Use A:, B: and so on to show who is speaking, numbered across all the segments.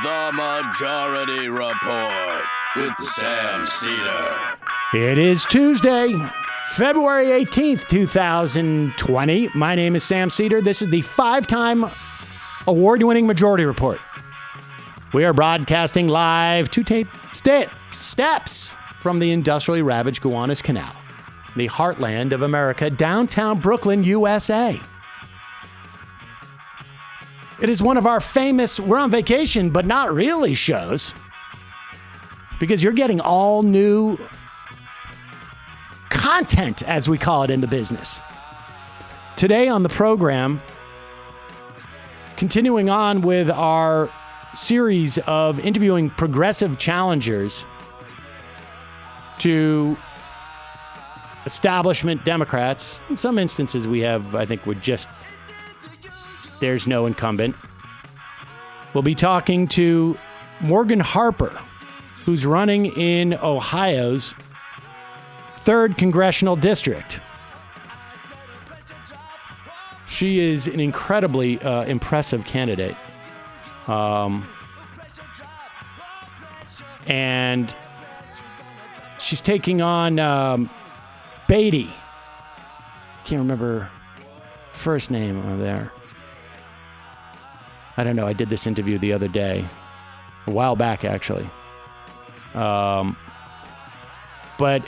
A: The Majority Report with Sam Seder.
B: It is Tuesday, February 18th, 2020. My name is Sam Seder. This is the 5-time award-winning Majority Report. We are broadcasting live to tape steps from the industrially ravaged Gowanus Canal, the heartland of America, downtown Brooklyn, USA. It is one of our famous We're on Vacation, but not really shows, because you're getting all new content, as we call it in the business. Today on the program, continuing on with our series of interviewing progressive challengers to establishment Democrats. In some instances, we have, I think, there's no incumbent. We'll be talking to Morgan Harper, who's running in Ohio's 3rd Congressional District. She is an incredibly impressive candidate. And she's taking on Beatty. Can't remember first name on there. I don't know. I did this interview the other day, a while back, actually. But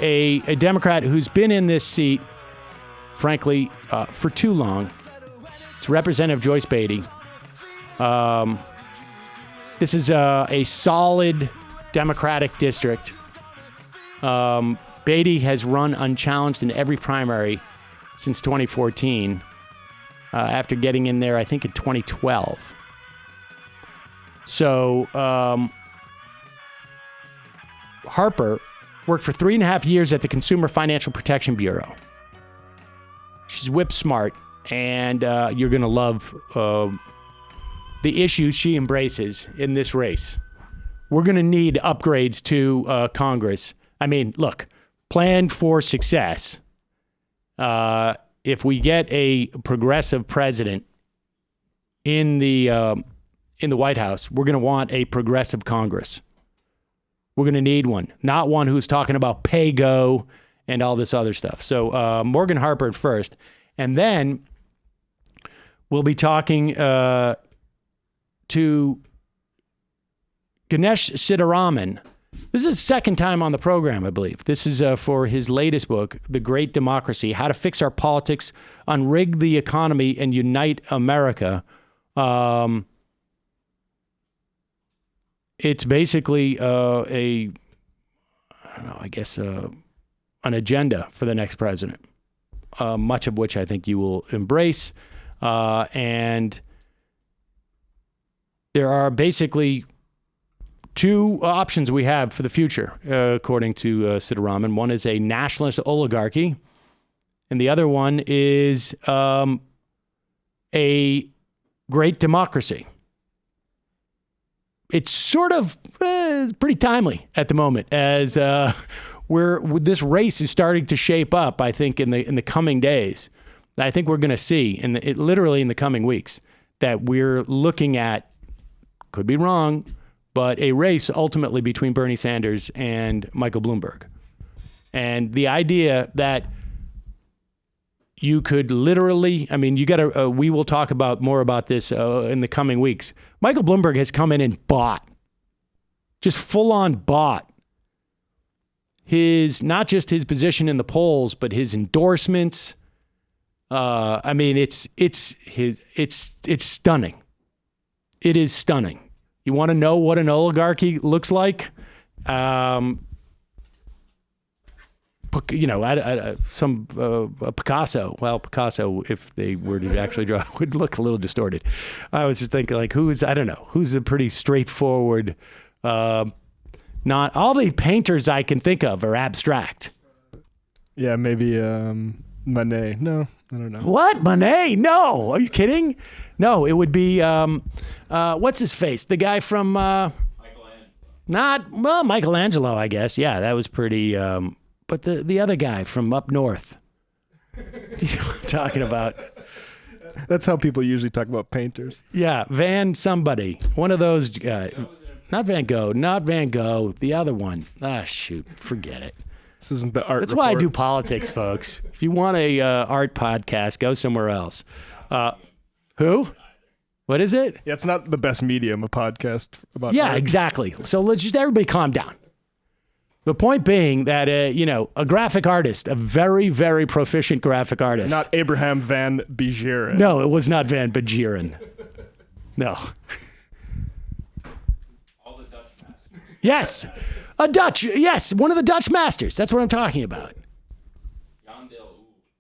B: a Democrat who's been in this seat, frankly, for too long. It's Representative Joyce Beatty. This is a solid Democratic district. Beatty has run unchallenged in every primary since 2014, after getting in there, I think, in 2012. So, Harper worked for 3.5 years at the Consumer Financial Protection Bureau. She's whip smart, and you're going to love the issues she embraces in this race. We're going to need upgrades to Congress. I mean, look, plan for success. If we get a progressive president in the White House, we're going to want a progressive Congress. We're going to need one, not one who's talking about pay-go and all this other stuff. So Morgan Harper at first, and then we'll be talking to Ganesh Sitaraman. This is his second time on the program, I believe. This is for his latest book, The Great Democracy: How to Fix Our Politics, Unrig the Economy, and Unite America. It's basically an agenda for the next president, much of which I think you will embrace. And there are basically two options we have for the future, according to Sitaraman. One is a nationalist oligarchy, and the other one is a great democracy. It's sort of pretty timely at the moment, as this race is starting to shape up. I think in the coming days, I think we're going to see, literally in the coming weeks, that we're looking at, could be wrong, but a race ultimately between Bernie Sanders and Michael Bloomberg. And the idea that you could literally, we will talk more about this in the coming weeks. Michael Bloomberg has come in and bought, just full on bought not just his position in the polls, but his endorsements. It's stunning. It is stunning. You want to know what an oligarchy looks like? Picasso. Well, Picasso, if they were to actually draw, would look a little distorted. I was just thinking, who's a pretty straightforward. Not all the painters I can think of are abstract.
C: Yeah, maybe Monet. No, I don't know.
B: What? Monet? No. Are you kidding? No, it would be what's his face? The guy from Michelangelo, I guess. Yeah, that was pretty. But the other guy from up north. You know what I'm talking about?
C: That's how people usually talk about painters.
B: Yeah, Van somebody. One of those guys. Not Van Gogh. Not Van Gogh. The other one. Ah, shoot. Forget it.
C: This isn't the art
B: That's
C: report.
B: why I do politics, folks. If you want a art podcast, go somewhere else. Who? What is it?
C: Yeah, it's not the best medium, a podcast about
B: Yeah,
C: art.
B: exactly. So let's just everybody calm down. The point being that, a graphic artist, a very, very proficient graphic artist.
C: Not Abraham Van Beveren.
B: No, it was not Van Beveren. No.
A: All the Dutch masters.
B: Yes. One of the Dutch masters. That's what I'm talking about.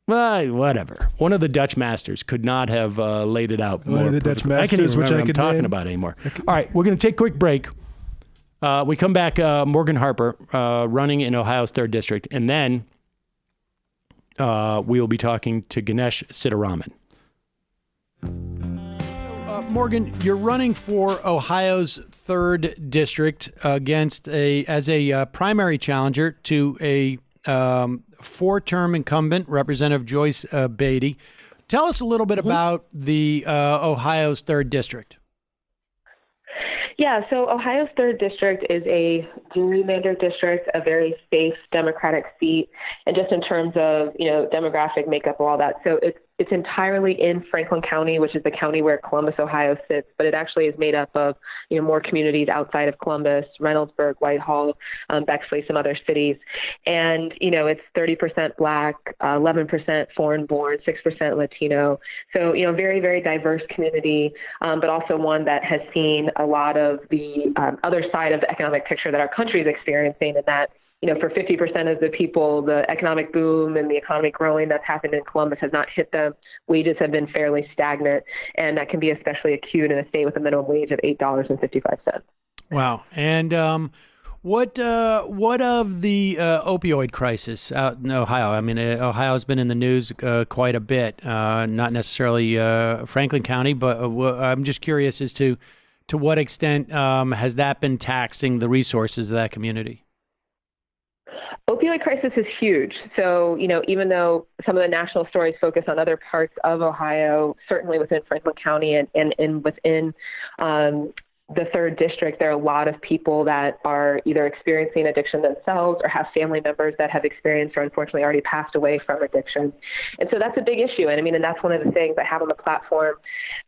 B: Well, whatever. One of the Dutch masters could not have laid it out more.
C: One of the Dutch
B: perfectly. I can't
C: masters,
B: even
C: which
B: remember
C: I
B: what I'm
C: could
B: talking
C: name.
B: about anymore. All right, we're going to take a quick break. We come back, Morgan Harper running in Ohio's 3rd District, and then we will be talking to Ganesh Sitaraman. Morgan, you're running for Ohio's 3rd District as a primary challenger to a 4-term incumbent, Representative Joyce Beatty. Tell us a little bit about the Ohio's 3rd District.
D: Yeah, so Ohio's 3rd District is a gerrymandered district, a very safe Democratic seat, and just in terms of, demographic makeup of all that. So it's entirely in Franklin County, which is the county where Columbus, Ohio sits, but it actually is made up of, more communities outside of Columbus, Reynoldsburg, Whitehall, Bexley, some other cities. And, it's 30% Black, 11% foreign born, 6% Latino. So, very, very diverse community, but also one that has seen a lot of the other side of the economic picture that our country is experiencing, and that, for 50% of the people, the economic boom and the economic growing that's happened in Columbus has not hit them. Wages have been fairly stagnant, and that can be especially acute in a state with a minimum wage of $8.55.
B: Wow. And what of the opioid crisis out in Ohio? I mean, Ohio's been in the news quite a bit, not necessarily Franklin County, but I'm just curious as to what extent has that been taxing the resources of that community?
D: Opioid crisis is huge. So, even though some of the national stories focus on other parts of Ohio, certainly within Franklin County and within the 3rd District, there are a lot of people that are either experiencing addiction themselves or have family members that have experienced or unfortunately already passed away from addiction. And so that's a big issue. And that's one of the things I have on the platform,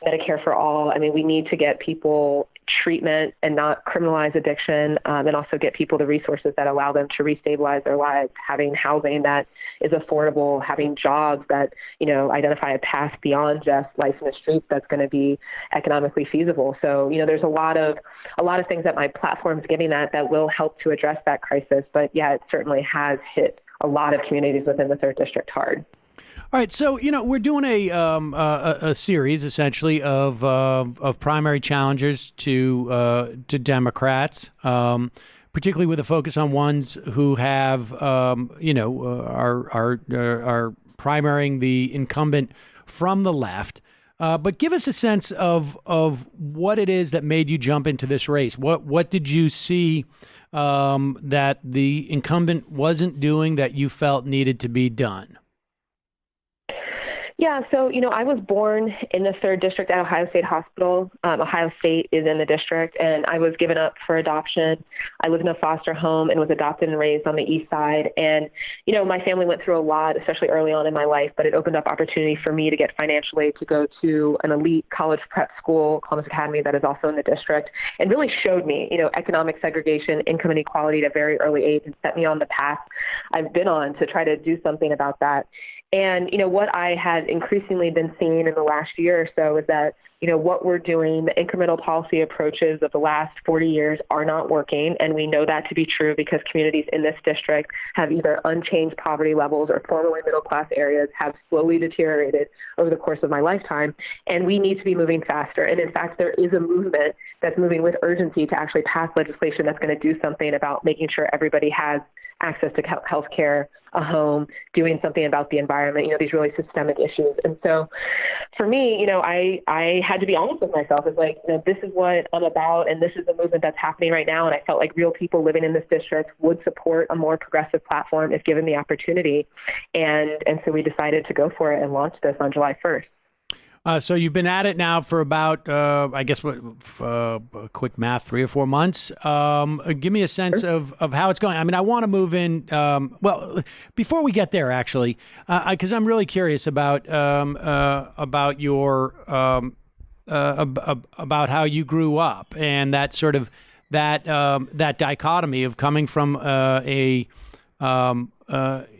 D: Medicare for All. We need to get people treatment and not criminalize addiction, and also get people the resources that allow them to restabilize their lives, having housing that is affordable, having jobs that, identify a path beyond just life in the streets that's going to be economically feasible. So, there's a lot of things that my platform is getting at that will help to address that crisis. But yeah, it certainly has hit a lot of communities within the 3rd District hard.
B: All right, so we're doing a series essentially of primary challengers to Democrats, particularly with a focus on ones who have are primarying the incumbent from the left. But give us a sense of what it is that made you jump into this race. What did you see that the incumbent wasn't doing that you felt needed to be done?
D: Yeah, so, I was born in the 3rd District at Ohio State Hospital. Ohio State is in the district, and I was given up for adoption. I lived in a foster home and was adopted and raised on the east side. And, my family went through a lot, especially early on in my life, but it opened up opportunity for me to get financial aid to go to an elite college prep school, Columbus Academy, that is also in the district, and really showed me, economic segregation, income inequality at a very early age, and set me on the path I've been on to try to do something about that. And, what I had increasingly been seeing in the last year or so is that, what we're doing, the incremental policy approaches of the last 40 years are not working. And we know that to be true because communities in this district have either unchanged poverty levels or formerly middle-class areas have slowly deteriorated over the course of my lifetime. And we need to be moving faster. And in fact, there is a movement that's moving with urgency to actually pass legislation that's going to do something about making sure everybody has access to health care, a home, doing something about the environment, these really systemic issues. And so for me, I had to be honest with myself. It's like, this is what I'm about, and this is the movement that's happening right now. And I felt like real people living in this district would support a more progressive platform if given the opportunity. And so we decided to go for it and launch this on July 1st.
B: So you've been at it now for about, I guess, quick math, 3 or 4 months. Give me a sense of how it's going. I mean, I want to move in. Well, before we get there, actually, because I'm really curious about your about how you grew up and that sort of that dichotomy of coming from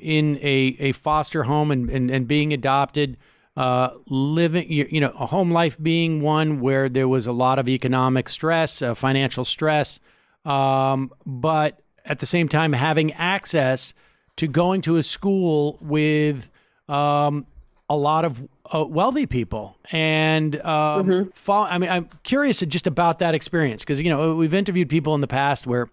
B: in a foster home and being adopted. Living, a home life being one where there was a lot of economic stress, financial stress, but at the same time having access to going to a school with a lot of wealthy people. And I'm curious just about that experience because, we've interviewed people in the past where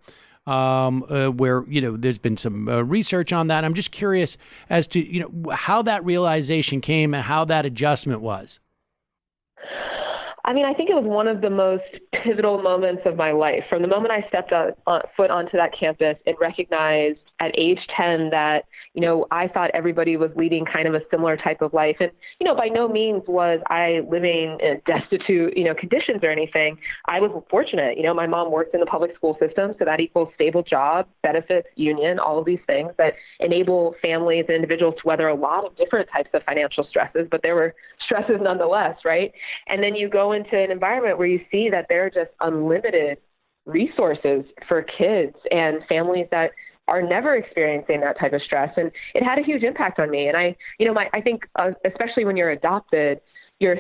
B: there's been some research on that. I'm just curious as to, how that realization came and how that adjustment was.
D: I mean, I think it was one of the most pivotal moments of my life. From the moment I stepped foot onto that campus and recognized at age 10 that, I thought everybody was leading kind of a similar type of life. And, by no means was I living in destitute, conditions or anything. I was fortunate. My mom worked in the public school system, so that equals stable job, benefits, union, all of these things that enable families and individuals to weather a lot of different types of financial stresses, but there were stresses nonetheless, right? And then you go into an environment where you see that there are just unlimited resources for kids and families that are never experiencing that type of stress. And it had a huge impact on me. And I think especially when you're adopted, you're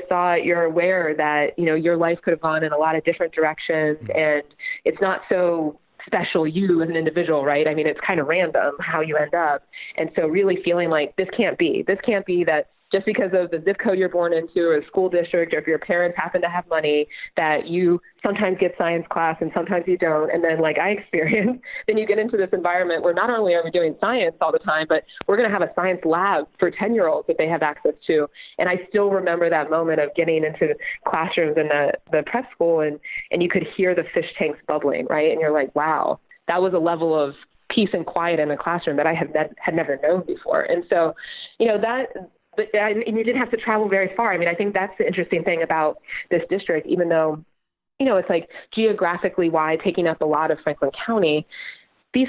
D: aware that, your life could have gone in a lot of different directions and it's not so special you as an individual, right? I mean, it's kind of random how you end up. And so really feeling like this can't be that just because of the zip code you're born into or the school district, or if your parents happen to have money, that you sometimes get science class and sometimes you don't. And then like I experienced, then you get into this environment where not only are we doing science all the time, but we're going to have a science lab for 10-year-olds that they have access to. And I still remember that moment of getting into classrooms in the prep school and you could hear the fish tanks bubbling, right? And you're like, wow, that was a level of peace and quiet in the classroom that I had never known before. And so, and you didn't have to travel very far. I mean, I think that's the interesting thing about this district, even though, it's like geographically wide, taking up a lot of Franklin County, these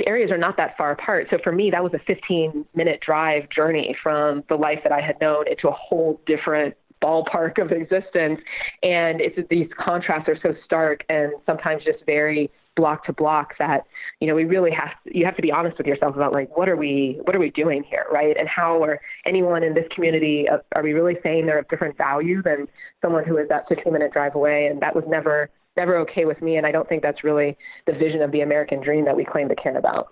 D: areas are not that far apart. So for me, that was a 15-minute drive journey from the life that I had known into a whole different ballpark of existence. And these contrasts are so stark and sometimes just very block to block that, you have to be honest with yourself about like, what are we doing here, right? And how are anyone in this community, are we really saying they're of different value than someone who is that 15-minute drive away? And that was never okay with me. And I don't think that's really the vision of the American dream that we claim to care about.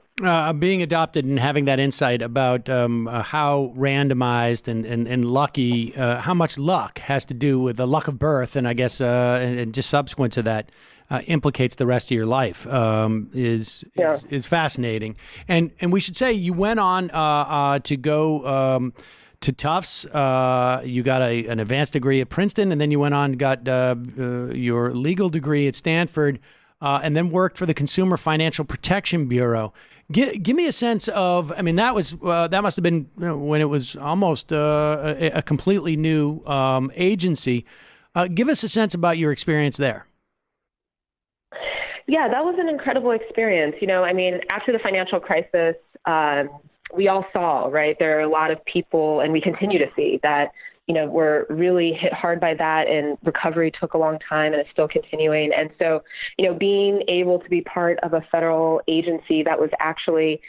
B: Being adopted and having that insight about how randomized and lucky, how much luck has to do with the luck of birth, and I guess and just subsequent to that, implicates the rest of your life is fascinating. And we should say you went on to go to Tufts. You got an advanced degree at Princeton, and then you went on and got your legal degree at Stanford, and then worked for the Consumer Financial Protection Bureau. Give me a sense of, I mean, that must have been when it was almost a completely new agency. Give us a sense about your experience there.
D: Yeah, that was an incredible experience. I mean, after the financial crisis, we all saw, right, there are a lot of people, and we continue to see that, were really hit hard by that, and recovery took a long time and is still continuing. And so, being able to be part of a federal agency that was actually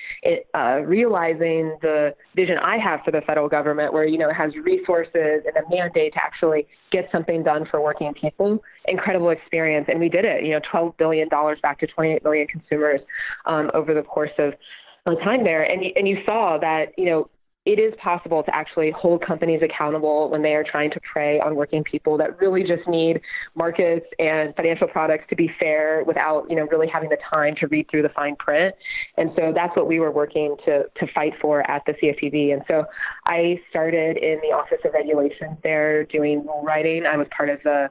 D: realizing the vision I have for the federal government, where, it has resources and a mandate to actually get something done for working people, incredible experience. And we did it, $12 billion back to 28 million consumers over the course of time there. And you saw that, it is possible to actually hold companies accountable when they are trying to prey on working people that really just need markets and financial products to be fair without, really having the time to read through the fine print. And so that's what we were working to fight for at the CFPB. And so I started in the Office of Regulations there doing rule writing. I was part of the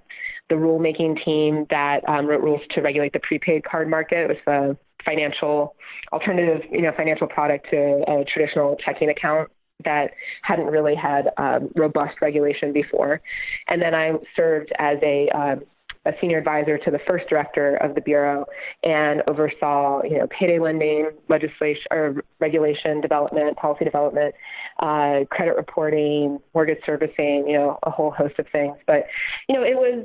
D: rulemaking team that wrote rules to regulate the prepaid card market. It was a financial alternative, financial product to a traditional checking account that hadn't really had robust regulation before. And then I served as a senior advisor to the first director of the Bureau and oversaw, payday lending legislation or regulation development, policy development, credit reporting, mortgage servicing, a whole host of things. But, it was,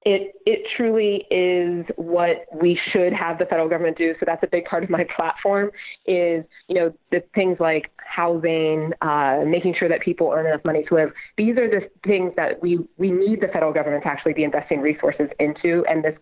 D: it truly is what we should have the federal government do. So that's a big part of my platform is, the things like housing, making sure that people earn enough money to live. These are the things that we need the federal government to actually be investing resources into. And this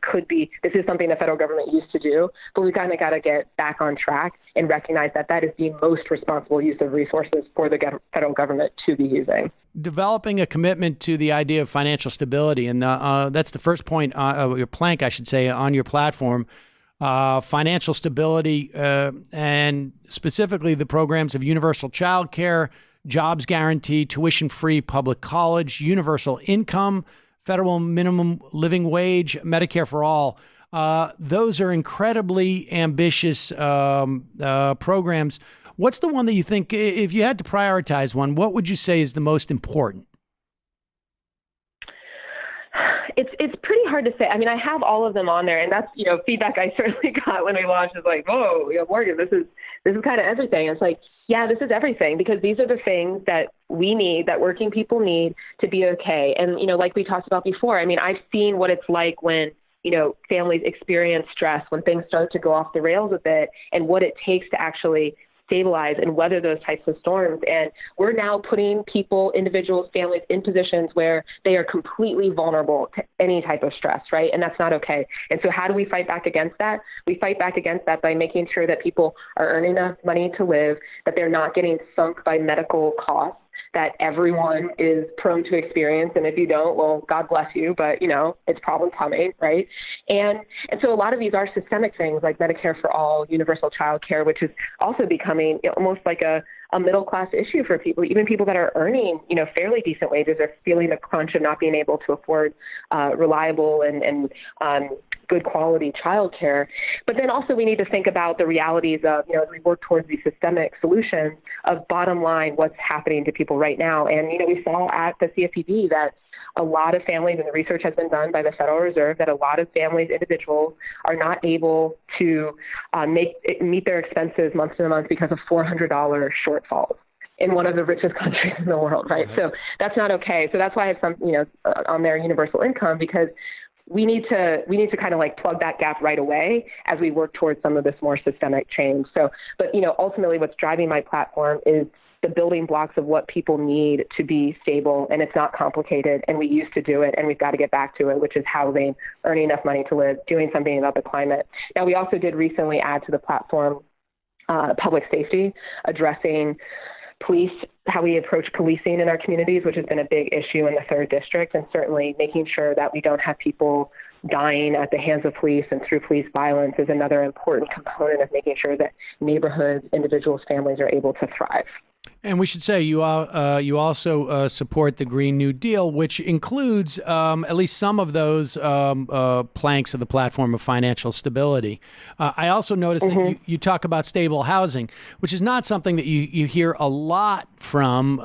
D: is something the federal government used to do, but we kind of got to get back on track and recognize that that is the most responsible use of resources for the federal government to be using.
B: Developing a commitment to the idea of financial stability. And that's the first point, your plank, I should say, on your platform. Financial stability and specifically the programs of universal child care, jobs guarantee, tuition-free public college, universal income, federal minimum living wage, Medicare for all. Those are incredibly ambitious programs. What's the one that you think, if you had to prioritize one, what would you say is the most important?
D: It's pretty hard to say. I mean, I have all of them on there, and that's, feedback I certainly got when we launched is like, whoa, Morgan, this is kind of everything. It's like, yeah, this is everything, because these are the things that we need, that working people need to be okay. And, like we talked about before, I mean, I've seen what it's like when, families experience stress, when things start to go off the rails a bit, and what it takes to actually stabilize and weather those types of storms. And we're now putting people, individuals, families in positions where they are completely vulnerable to any type of stress, right? And that's not okay. And so how do we fight back against that? We fight back against that by making sure that people are earning enough money to live, that they're not getting sunk by medical costs that everyone is prone to experience. And if you don't, well, God bless you, but it's probably coming, right? And so a lot of these are systemic things like Medicare for all, universal child care, which is also becoming almost like a middle class issue for people. Even people that are earning, fairly decent wages are feeling the crunch of not being able to afford reliable and good quality childcare. But then also we need to think about the realities of, as we work towards these systemic solutions of bottom line, what's happening to people right now. And, we saw at the CFPB that a lot of families, and the research has been done by the Federal Reserve, that a lot of families, individuals, are not able to meet their expenses month to month because of $400 shortfalls in one of the richest countries in the world, right? So that's not okay. So that's why I have some, on their universal income, because we need to kind of like plug that gap right away as we work towards some of this more systemic change. So, but ultimately what's driving my platform is the building blocks of what people need to be stable, and it's not complicated, and we used to do it, and we've got to get back to it, which is housing, earning enough money to live, doing something about the climate. Now, we also did recently add to the platform public safety, addressing police, how we approach policing in our communities, which has been a big issue in the 3rd District, and certainly making sure that we don't have people dying at the hands of police and through police violence is another important component of making sure that neighborhoods, individuals, families are able to thrive.
B: And we should say you also support the Green New Deal, which includes at least some of those planks of the platform of financial stability. I also noticed that you talk about stable housing, which is not something that you hear a lot from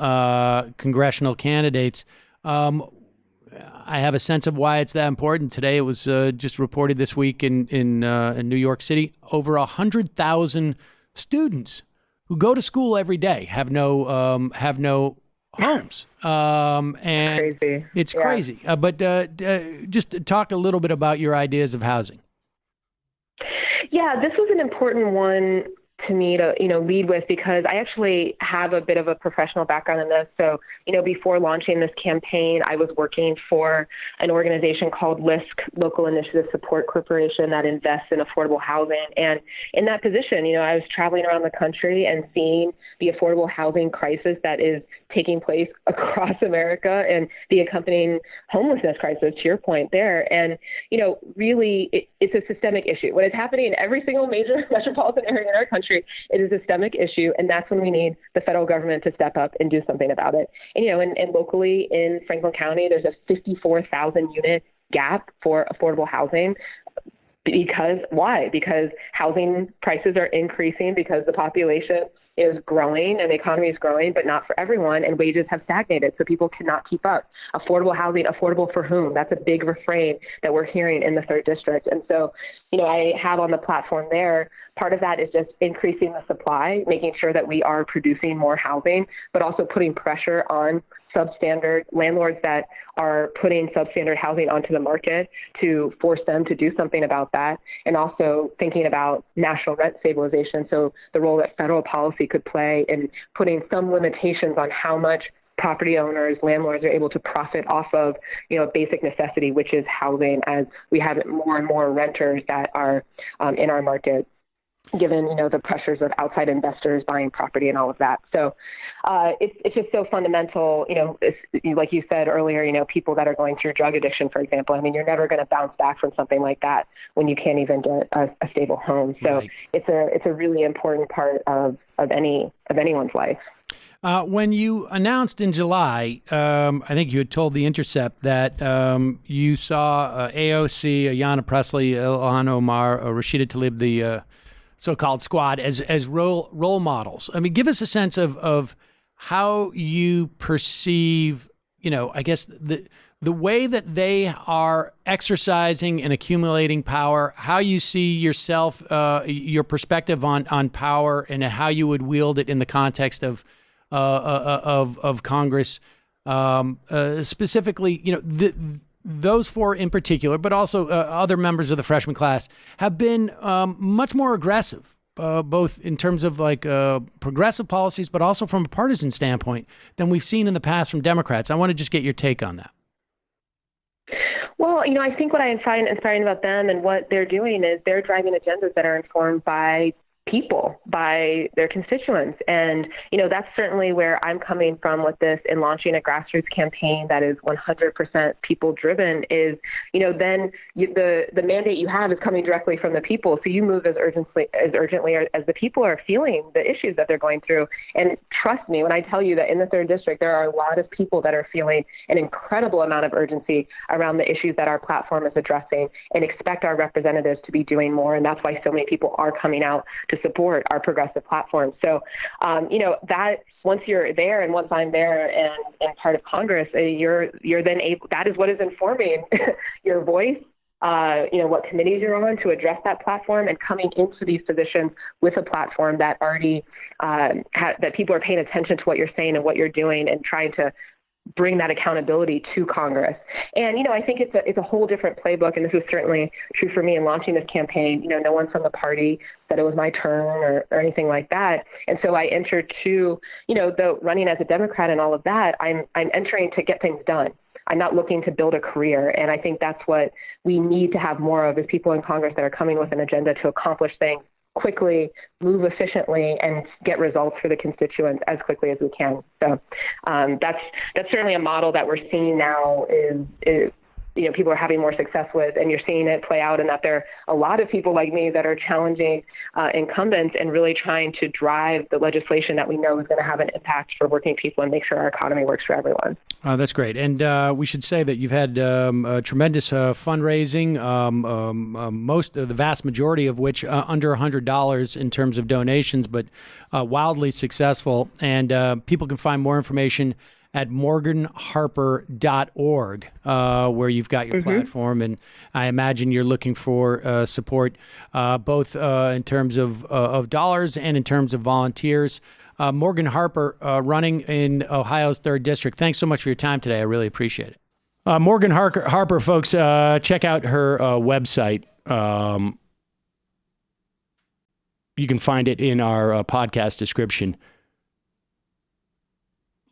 B: congressional candidates. I have a sense of why it's that important. Today, it was just reported this week in New York City, over 100,000 students who go to school every day have no homes, and
D: crazy.
B: It's crazy. But just talk a little bit about your ideas of housing.
D: Yeah, this was an important one to me to, lead with, because I actually have a bit of a professional background in this. So, before launching this campaign, I was working for an organization called LISC, Local Initiative Support Corporation, that invests in affordable housing. And in that position, I was traveling around the country and seeing the affordable housing crisis that is taking place across America and the accompanying homelessness crisis, to your point there. And, really, it's a systemic issue. What is happening in every single major metropolitan area in our country, it is a systemic issue, and that's when we need the federal government to step up and do something about it. And, and locally in Franklin County, there's a 54,000 unit gap for affordable housing. Why? Because housing prices are increasing because the population is growing and the economy is growing, but not for everyone. And wages have stagnated. So people cannot keep up. Affordable housing, affordable for whom? That's a big refrain that we're hearing in the 3rd District. And so, I have on the platform there, part of that is just increasing the supply, making sure that we are producing more housing, but also putting pressure on substandard landlords that are putting substandard housing onto the market to force them to do something about that. And also thinking about national rent stabilization. So the role that federal policy could play in putting some limitations on how much property owners, landlords are able to profit off of, a basic necessity, which is housing, as we have more and more renters that are in our market, given, the pressures of outside investors buying property and all of that. So it's just so fundamental, like you said earlier, people that are going through drug addiction, for example. I mean, you're never going to bounce back from something like that when you can't even get a stable home. So
B: Right.
D: it's a really important part of anyone's life.
B: When you announced in July, I think you had told The Intercept that you saw AOC, Ayanna Pressley, Ilhan Omar, Rashida Tlaib, the so-called squad, as role models. I mean, give us a sense of how you perceive, I guess the way that they are exercising and accumulating power, how you see yourself, your perspective on power, and how you would wield it in the context of Congress, specifically, those 4 in particular, but also other members of the freshman class have been much more aggressive, both in terms of progressive policies, but also from a partisan standpoint than we've seen in the past from Democrats. I want to just get your take on that.
D: Well, I think what I find inspiring about them and what they're doing is they're driving agendas that are informed by people, by their constituents. And, that's certainly where I'm coming from with this in launching a grassroots campaign that is 100% people driven is, then the mandate you have is coming directly from the people. So you move as urgently as the people are feeling the issues that they're going through. And trust me when I tell you that in the 3rd District, there are a lot of people that are feeling an incredible amount of urgency around the issues that our platform is addressing and expect our representatives to be doing more. And that's why so many people are coming out to support our progressive platform. So, that once you're there and once I'm there and part of Congress, you're then able, that is what is informing your voice, what committees you're on to address that platform, and coming into these positions with a platform that already, that people are paying attention to what you're saying and what you're doing and trying to bring that accountability to Congress. And, I think it's a whole different playbook. And this was certainly true for me in launching this campaign. No one from the party said it was my turn or anything like that. And so I entered to, the running as a Democrat and all of that, I'm entering to get things done. I'm not looking to build a career. And I think that's what we need to have more of, is people in Congress that are coming with an agenda to accomplish things quickly, move efficiently, and get results for the constituents as quickly as we can. So that's certainly a model that we're seeing now is people are having more success with, and you're seeing it play out in that there are a lot of people like me that are challenging incumbents and really trying to drive the legislation that we know is going to have an impact for working people and make sure our economy works for everyone.
B: That's great. And we should say that you've had tremendous fundraising, the vast majority of which under $100 in terms of donations, but wildly successful. And people can find more information at morganharper.org, where you've got your platform. And I imagine you're looking for support both in terms of dollars and in terms of volunteers. Morgan Harper, running in Ohio's 3rd District. Thanks so much for your time today. I really appreciate it. Morgan Harper, folks, check out her website. You can find it in our podcast description.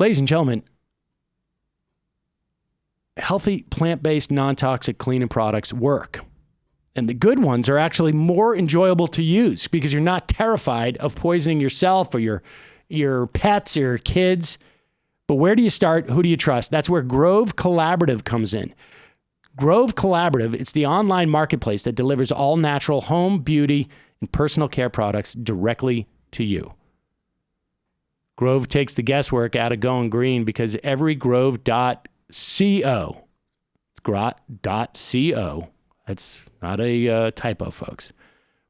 B: Ladies and gentlemen, healthy, plant-based, non-toxic cleaning products work. And the good ones are actually more enjoyable to use because you're not terrified of poisoning yourself or your pets or your kids. But where do you start? Who do you trust? That's where Grove Collaborative comes in. Grove Collaborative, it's the online marketplace that delivers all natural home, beauty, and personal care products directly to you. Grove takes the guesswork out of going green because every grove.co, .co, that's not a typo, folks,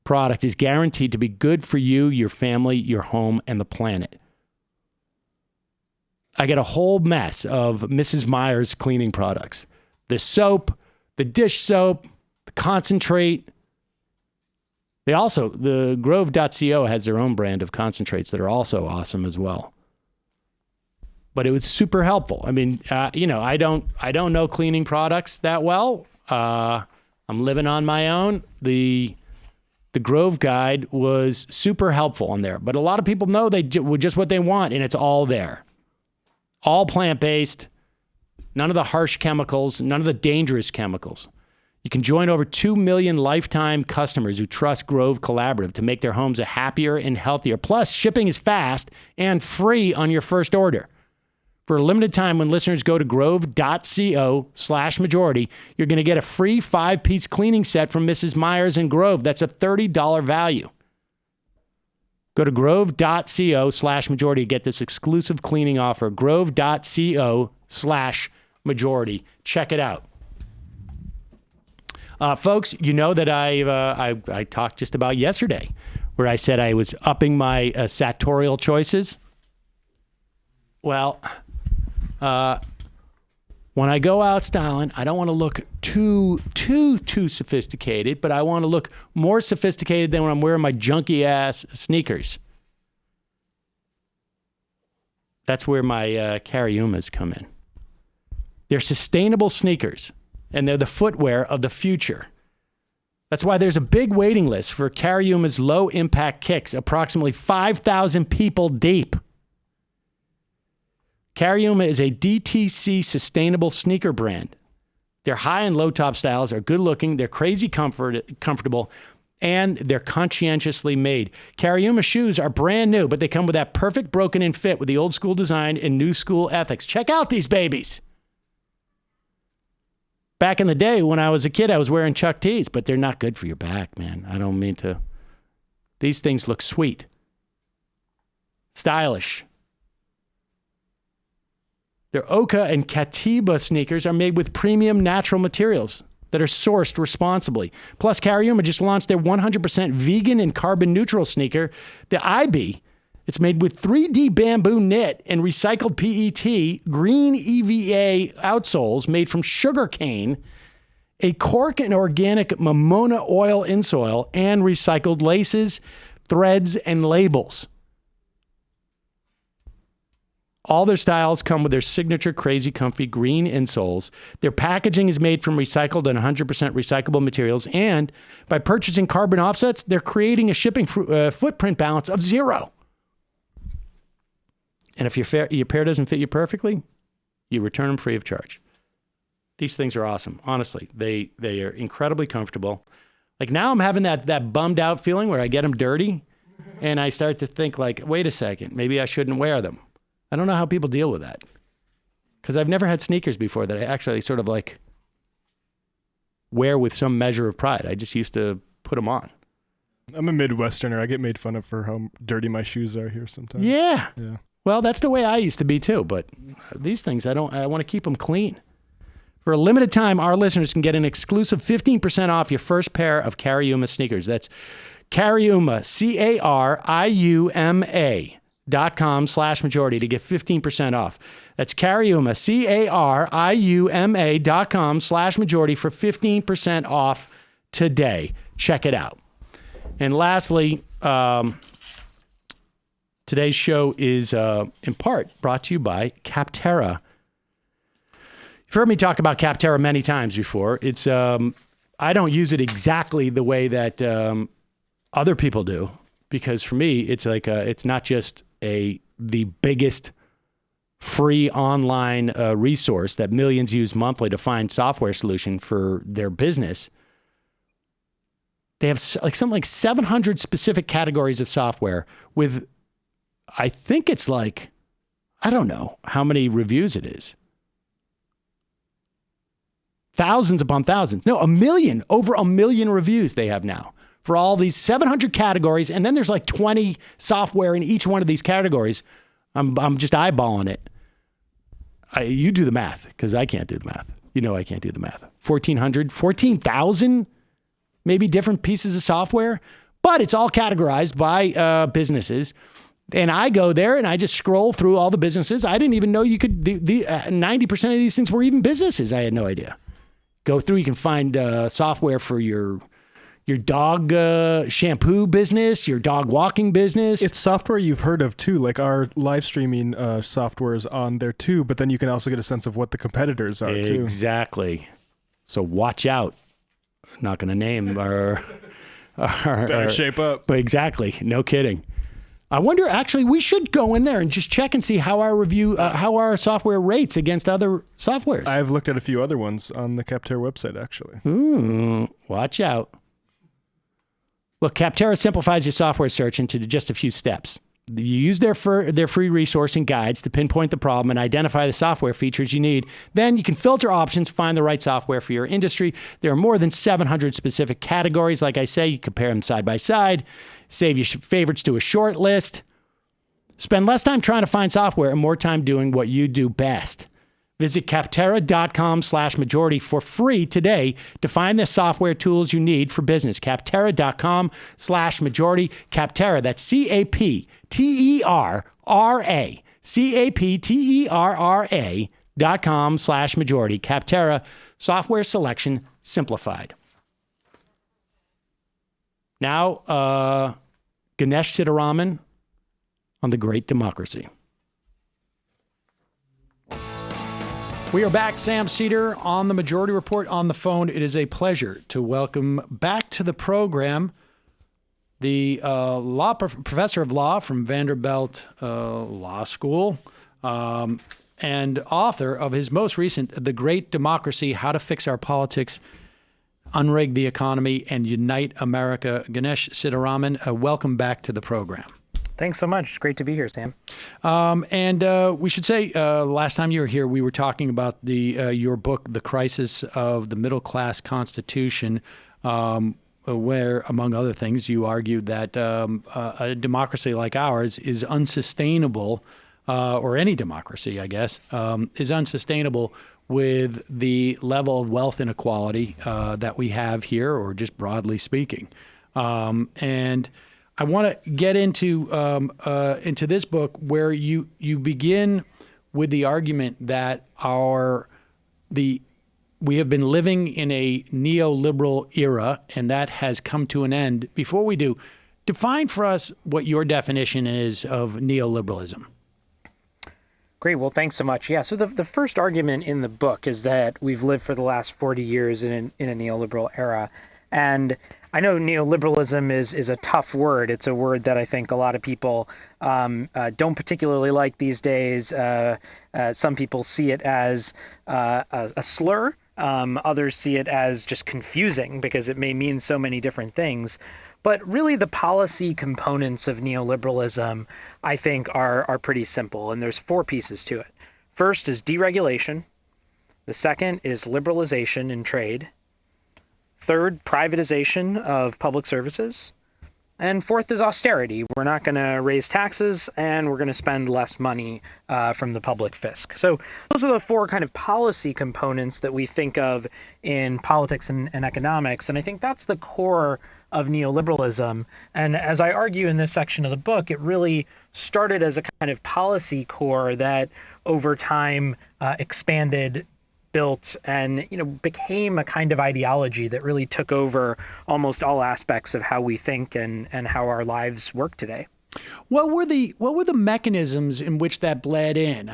B: product is guaranteed to be good for you, your family, your home, and the planet. I get a whole mess of Mrs. Meyer's cleaning products. The soap, the dish soap, the concentrate. The Grove.co has their own brand of concentrates that are also awesome as well. But it was super helpful. I mean, I don't know cleaning products that well. I'm living on my own. The Grove guide was super helpful on there. But a lot of people know just what they want, and it's all there. All plant-based, none of the harsh chemicals, none of the dangerous chemicals. You can join over 2 million lifetime customers who trust Grove Collaborative to make their homes a happier and healthier. Plus, shipping is fast and free on your first order. For a limited time, when listeners go to grove.co/majority, you're going to get a free 5-piece cleaning set from Mrs. Meyer's and Grove. That's a $30 value. Go to grove.co/majority to get this exclusive cleaning offer. Grove.co/majority. Check it out. Folks, you know that I talked just about yesterday where I said I was upping my sartorial choices. Well, when I go out styling, I don't want to look too sophisticated, but I want to look more sophisticated than when I'm wearing my junky ass sneakers. That's where my Cariumas come in. They're sustainable sneakers, and they're the footwear of the future. That's why there's a big waiting list for Cariuma's low-impact kicks, approximately 5,000 people deep. Cariuma is a DTC sustainable sneaker brand. Their high and low top styles are good looking, they're crazy comfortable, and they're conscientiously made. Cariuma shoes are brand new, but they come with that perfect broken in fit with the old school design and new school ethics. Check out these babies. Back in the day when I was a kid, I was wearing Chuck T's, but they're not good for your back, man. I don't mean to. These things look sweet. Stylish. Their Oka and Katiba sneakers are made with premium natural materials that are sourced responsibly. Plus, Cariuma just launched their 100% vegan and carbon neutral sneaker, the IB. It's made with 3D bamboo knit and recycled PET, green EVA outsoles made from sugarcane, a cork and organic Mamona oil insole, and recycled laces, threads, and labels. All their styles come with their signature crazy comfy green insoles. Their packaging is made from recycled and 100% recyclable materials. And by purchasing carbon offsets, they're creating a shipping footprint balance of 0. And if your pair doesn't fit you perfectly, you return them free of charge. These things are awesome. Honestly, they are incredibly comfortable. Like now I'm having that bummed out feeling where I get them dirty and I start to think like, wait a second, maybe I shouldn't wear them. I don't know how people deal with that because I've never had sneakers before that I actually sort of like wear with some measure of pride. I just used to put them on.
C: I'm a Midwesterner. I get made fun of for how dirty my shoes are here sometimes.
B: Yeah. Well, that's the way I used to be too, but these things, I want to keep them clean. For a limited time, our listeners can get an exclusive 15% off your first pair of Cariuma sneakers. That's Cariuma, Cariuma.com/majority to get 15% off. That's Cariuma, Cariuma.com/majority for 15% off today. Check it out. And lastly, today's show is in part brought to you by Capterra. You've heard me talk about Capterra many times before. It's I don't use it exactly the way that other people do, because for me, it's like it's not just the biggest free online resource that millions use monthly to find software solution for their business. They have something like 700 specific categories of software with, I think it's like, I don't know how many reviews it is. Thousands upon thousands. No, over a million reviews they have now for all these 700 categories. And then there's like 20 software in each one of these categories. I'm just eyeballing it. You do the math because I can't do the math. You know I can't do the math. 1,400, 14,000 maybe different pieces of software. but it's all categorized by businesses. And I go there and I just scroll through all the businesses. I didn't even know you could, 90% of these things were even businesses. I had no idea. Go through, you can find software for your dog shampoo business, your dog walking business.
C: It's software you've heard of too, like our live streaming software is on there too, but then you can also get a sense of what the competitors are too.
B: Exactly. So watch out. I'm not going to name our
C: Better shape up.
B: But exactly. No kidding. I wonder, actually, we should go in there and just check and see how our how our software rates against other softwares.
C: I've looked at a few other ones on the Capterra website, actually.
B: Watch out. Look, Capterra simplifies your software search into just a few steps. You use their free resource and guides to pinpoint the problem and identify the software features you need. Then you can filter options, find the right software for your industry. There are more than 700 specific categories. Like I say, you compare them side by side. Save your favorites to a short list. Spend less time trying to find software and more time doing what you do best. Visit Capterra.com/majority for free today to find the software tools you need for business. Capterra.com/majority. Capterra, that's CAPTERRA. CAPTERRA.com/majority. Capterra, software selection simplified. Now, Ganesh Sitaraman on the Great Democracy. We are back. Sam Seder on the Majority Report on the phone. It is a pleasure to welcome back to the program the professor of law from Vanderbilt Law School and author of his most recent, The Great Democracy, How to Fix Our Politics, Unrig the Economy, and Unite America. Ganesh Sitaraman, welcome back to the program.
E: Thanks so much. It's great to be here, Sam.
B: And we should say, last time you were here, we were talking about your book, The Crisis of the Middle Class Constitution, where, among other things, you argued that a democracy like ours is unsustainable, or any democracy, I guess, is unsustainable with the level of wealth inequality that we have here, or just broadly speaking. And I want to get into this book where you begin with the argument that we have been living in a neoliberal era, and that has come to an end. Before we do, define for us what your definition is of neoliberalism.
E: Great. Well, thanks so much. Yeah. So the first argument in the book is that we've lived for the last 40 years in a neoliberal era. And I know neoliberalism is a tough word. It's a word that I think a lot of people don't particularly like these days. Some people see it as a slur. Others see it as just confusing because it may mean so many different things. But really, the policy components of neoliberalism, I think, are pretty simple. And there's 4 pieces to it. First is deregulation. The second is liberalization in trade. Third, privatization of public services. And fourth is austerity. We're not going to raise taxes, and we're going to spend less money from the public fisc. So those are the 4 kind of policy components that we think of in politics and economics. And I think that's the core of neoliberalism. And as I argue in this section of the book, it really started as a kind of policy core that over time expanded, built, and became a kind of ideology that really took over almost all aspects of how we think and how our lives work today.
B: What were the mechanisms in which that bled in?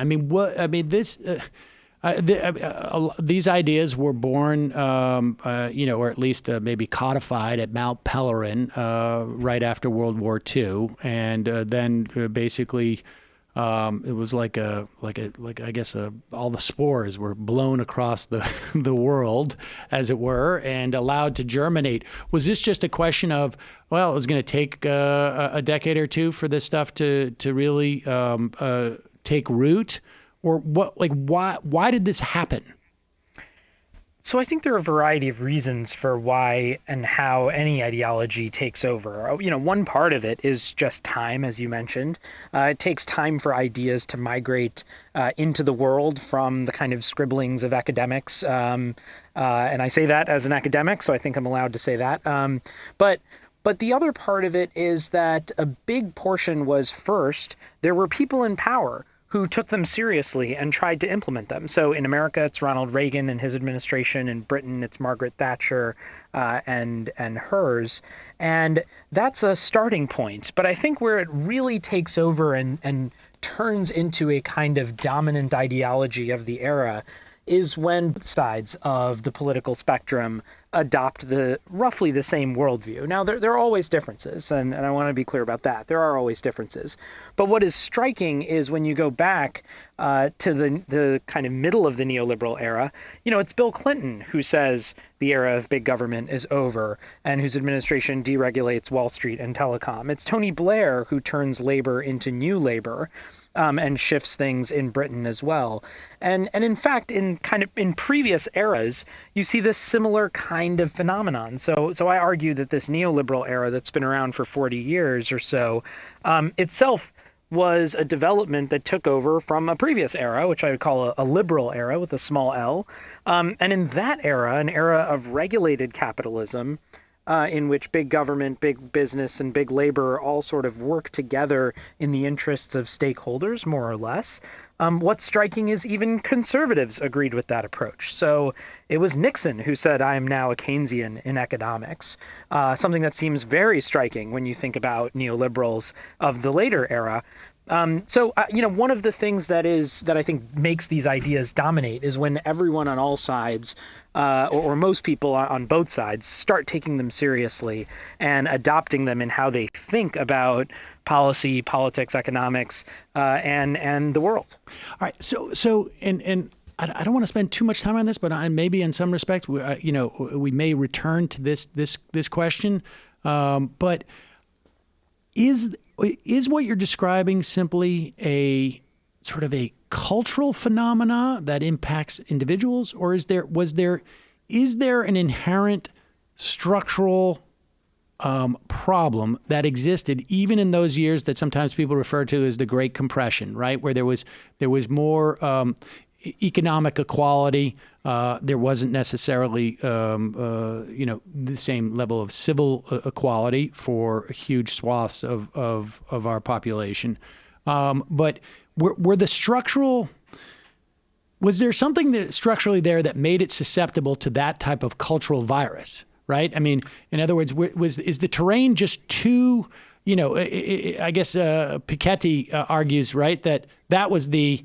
B: These ideas were born, or at least maybe codified at Mount Pelerin right after World War II, and then basically. It was like I guess all the spores were blown across the world, as it were, and allowed to germinate. Was this just a question of, well, it was going to take a decade or two for this stuff to really take root, or what? Like, why did this happen?
E: So I think there are a variety of reasons for why and how any ideology takes over. One part of it is just time, as you mentioned. It takes time for ideas to migrate into the world from the kind of scribblings of academics. And I say that as an academic, so I think I'm allowed to say that. But But the other part of it is that a big portion was, first, there were people in power who took them seriously and tried to implement them. So in America, it's Ronald Reagan and his administration. In Britain, it's Margaret Thatcher and hers. And that's a starting point. But I think where it really takes over and turns into a kind of dominant ideology of the era is when both sides of the political spectrum adopt roughly the same worldview. Now, there are always differences, and I want to be clear about that. There are always differences. But what is striking is when you go back to the kind of middle of the neoliberal era, it's Bill Clinton who says the era of big government is over and whose administration deregulates Wall Street and telecom. It's Tony Blair who turns labor into new labor. And shifts things in Britain as well. And in fact, in previous eras, you see this similar kind of phenomenon. So I argue that this neoliberal era that's been around for 40 years or so itself was a development that took over from a previous era, which I would call a liberal era with a small l. And in that era, an era of regulated capitalism, in which big government, big business, and big labor all sort of work together in the interests of stakeholders, more or less. What's striking is even conservatives agreed with that approach. So it was Nixon who said, "I am now a Keynesian in economics," something that seems very striking when you think about neoliberals of the later era. One of the things that I think makes these ideas dominate is when everyone on all sides, or most people on both sides, start taking them seriously and adopting them in how they think about policy, politics, economics, and the world.
B: All right. So I don't want to spend too much time on this, but maybe in some respects, we may return to this question. But is what you're describing simply a sort of a cultural phenomena that impacts individuals, or is there an inherent structural problem that existed even in those years that sometimes people refer to as the Great Compression, right? Where there was more economic equality. There wasn't necessarily, the same level of civil equality for huge swaths of our population. But was there something that structurally there that made it susceptible to that type of cultural virus, right? I mean, in other words, is the terrain just too, I guess Piketty argues, right, that was the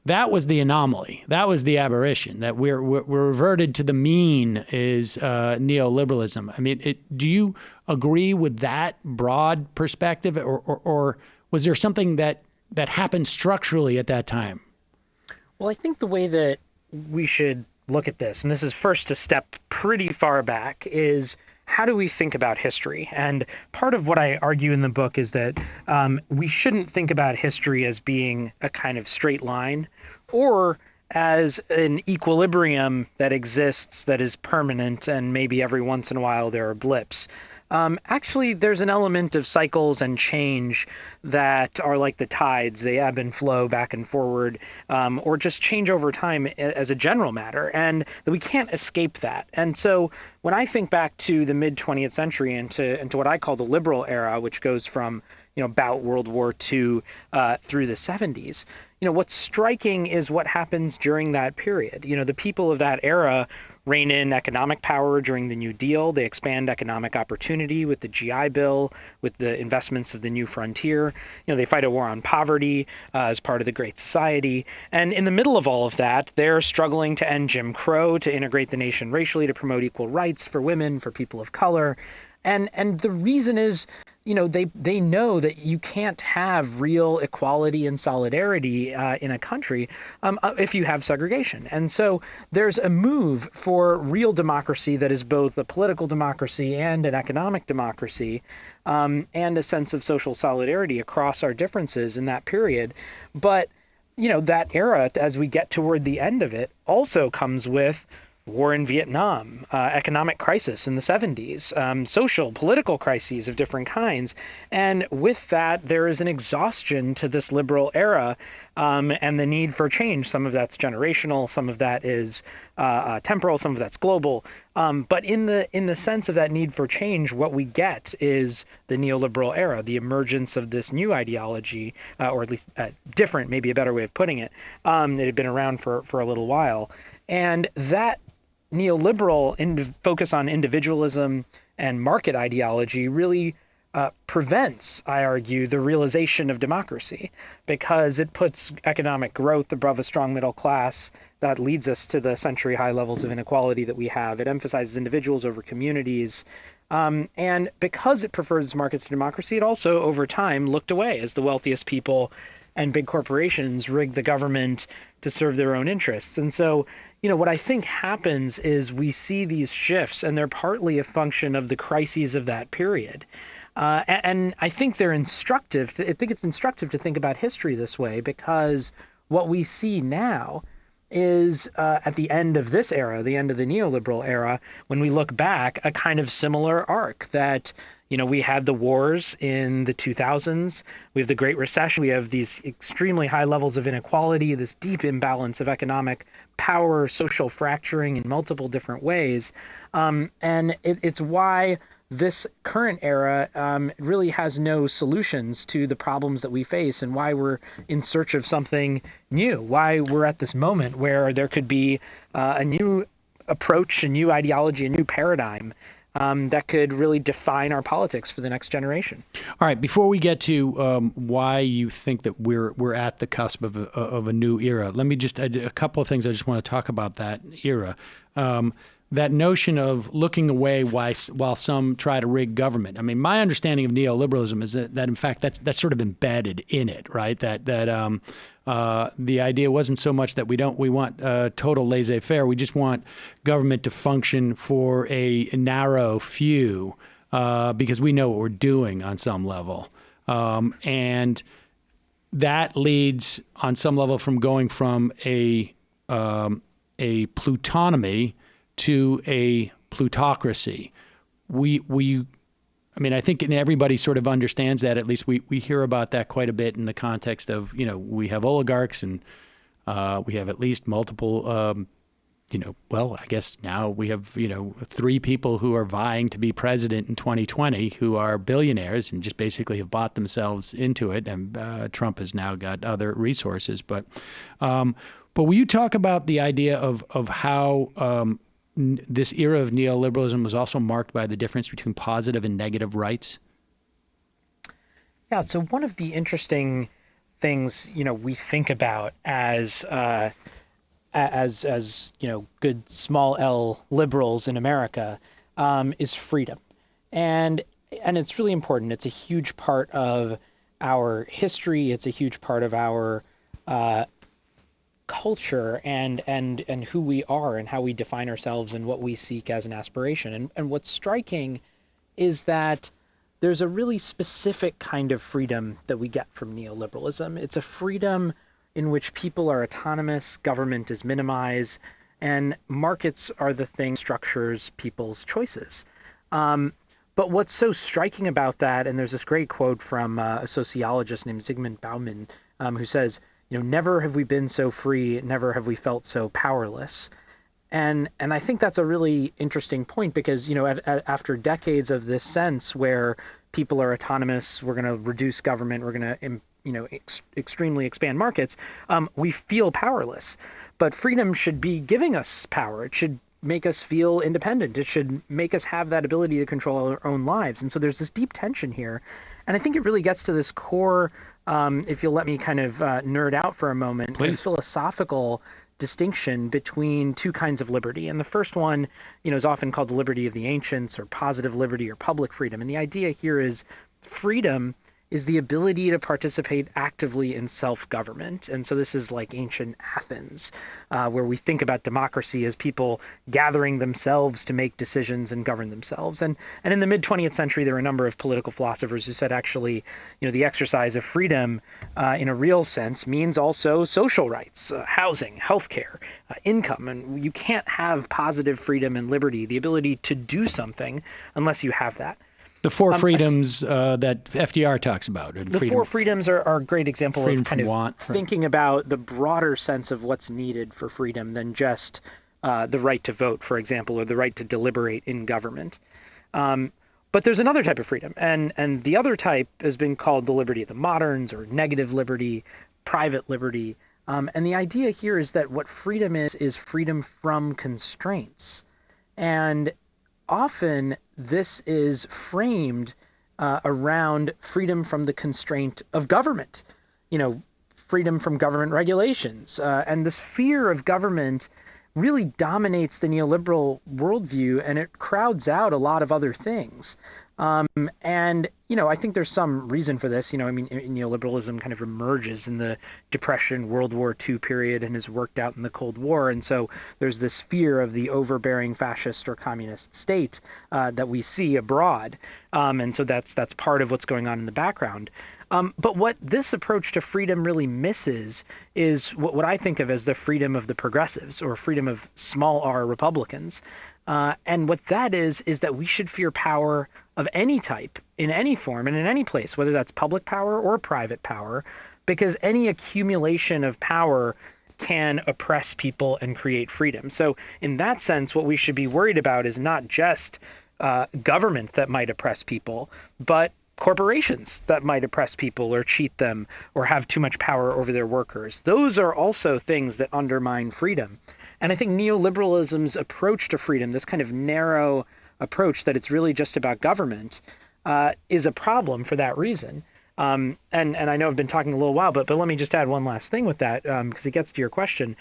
B: anomaly. That was the aberration. That we're reverted to the mean is neoliberalism. I mean, do you agree with that broad perspective, or was there something that happened structurally at that time?
E: Well, I think the way that we should look at this, and this is first a step pretty far back, is how do we think about history? And part of what I argue in the book is that we shouldn't think about history as being a kind of straight line or as an equilibrium that exists that is permanent and maybe every once in a while there are blips. Actually, there's an element of cycles and change that are like the tides. They ebb and flow back and forward, or just change over time as a general matter, and that we can't escape that. And so when I think back to the mid-20th century and to what I call the liberal era, which goes from about World War II through the 70s, what's striking is what happens during that period. The people of that era rein in economic power during the New Deal. They expand economic opportunity with the GI Bill, with the investments of the New Frontier. They fight a war on poverty as part of the Great Society. And in the middle of all of that, they're struggling to end Jim Crow, to integrate the nation racially, to promote equal rights for women, for people of color. And the reason is, they know that you can't have real equality and solidarity in a country if you have segregation. And so there's a move for real democracy that is both a political democracy and an economic democracy, and a sense of social solidarity across our differences in that period. But, that era, as we get toward the end of it, also comes with war in Vietnam, economic crisis in the 70s, social, political crises of different kinds. And with that, there is an exhaustion to this liberal era and the need for change. Some of that's generational, some of that is temporal, some of that's global. But in the sense of that need for change, what we get is the neoliberal era, the emergence of this new ideology, or at least different, maybe a better way of putting it. It had been around for a little while. And that neoliberal focus on individualism and market ideology really prevents, I argue, the realization of democracy, because it puts economic growth above a strong middle class that leads us to the century high levels of inequality that we have. It emphasizes individuals over communities. And because it prefers markets to democracy, it also over time looked away as the wealthiest people and big corporations rigged the government to serve their own interests. And so, what I think happens is we see these shifts, and they're partly a function of the crises of that period. And I think they're instructive. I think it's instructive to think about history this way, because what we see now is at the end of this era, the end of the neoliberal era, when we look back, a kind of similar arc that, we had the wars in the 2000s, we have the Great Recession, we have these extremely high levels of inequality, this deep imbalance of economic power, social fracturing in multiple different ways. And it's why this current era really has no solutions to the problems that we face, and why we're in search of something new, why we're at this moment where there could be a new approach, a new ideology, a new paradigm that could really define our politics for the next generation.
B: All right, before we get to why you think that we're at the cusp of a new era, let me just a couple of things I just want to talk about that era. That notion of looking away while some try to rig government. I mean, my understanding of neoliberalism is that in fact that's sort of embedded in it, right? That the idea wasn't so much that we want total laissez-faire. We just want government to function for a narrow few because we know what we're doing on some level, and that leads on some level from going from a plutonomy to a plutocracy. I think everybody sort of understands that. At least we hear about that quite a bit in the context of, we have oligarchs and we have at least multiple, I guess now we have, 3 people who are vying to be president in 2020 who are billionaires and just basically have bought themselves into it. And Trump has now got other resources. But will you talk about the idea of how this era of neoliberalism was also marked by the difference between positive and negative rights?
E: Yeah, so one of the interesting things, we think about as good small L liberals in America is freedom. And it's really important. It's a huge part of our history. It's a huge part of our culture and who we are and how we define ourselves and what we seek as an aspiration. And what's striking is that there's a really specific kind of freedom that we get from neoliberalism. It's a freedom in which people are autonomous, government is minimized, and markets are the thing that structures people's choices. But what's so striking about that, and there's this great quote from a sociologist named Zygmunt Bauman, who says, never have we been so free, never have we felt so powerless. And I think that's a really interesting point because, after decades of this sense where people are autonomous, we're going to reduce government, we're going to, extremely expand markets, we feel powerless. But freedom should be giving us power. It should make us feel independent. It should make us have that ability to control our own lives. And so there's this deep tension here. And I think it really gets to this core, if you'll let me kind of nerd out for a moment, a philosophical distinction between two kinds of liberty. And the first one, is often called the liberty of the ancients or positive liberty or public freedom. And the idea here is freedom is the ability to participate actively in self-government. And so this is like ancient Athens, where we think about democracy as people gathering themselves to make decisions and govern themselves. And in the mid-20th century, there were a number of political philosophers who said actually, the exercise of freedom in a real sense means also social rights, housing, healthcare, income. And you can't have positive freedom and liberty, the ability to do something, unless you have that.
B: The four freedoms that FDR talks about. And
E: the four freedoms are a great example of kind of thinking about the broader sense of what's needed for freedom than just the right to vote, for example, or the right to deliberate in government. But there's another type of freedom, and the other type has been called the liberty of the moderns, or negative liberty, private liberty. And the idea here is that what freedom is freedom from constraints. And often this is framed around freedom from the constraint of government, freedom from government regulations. And this fear of government really dominates the neoliberal worldview, and it crowds out a lot of other things. And I think there's some reason for this. Neoliberalism kind of emerges in the Depression, World War II period, and is worked out in the Cold War. And so there's this fear of the overbearing fascist or communist state that we see abroad. And so that's part of what's going on in the background. But what this approach to freedom really misses is what I think of as the freedom of the progressives, or freedom of small r Republicans. And what that is that we should fear power of any type, in any form, and in any place, whether that's public power or private power, because any accumulation of power can oppress people and create freedom. So in that sense, what we should be worried about is not just government that might oppress people, but corporations that might oppress people or cheat them or have too much power over their workers. Those are also things that undermine freedom. And I think neoliberalism's approach to freedom, this kind of narrow approach that it's really just about government, is a problem for that reason. And I know I've been talking a little while, but let me just add one last thing with that, because it gets to your question.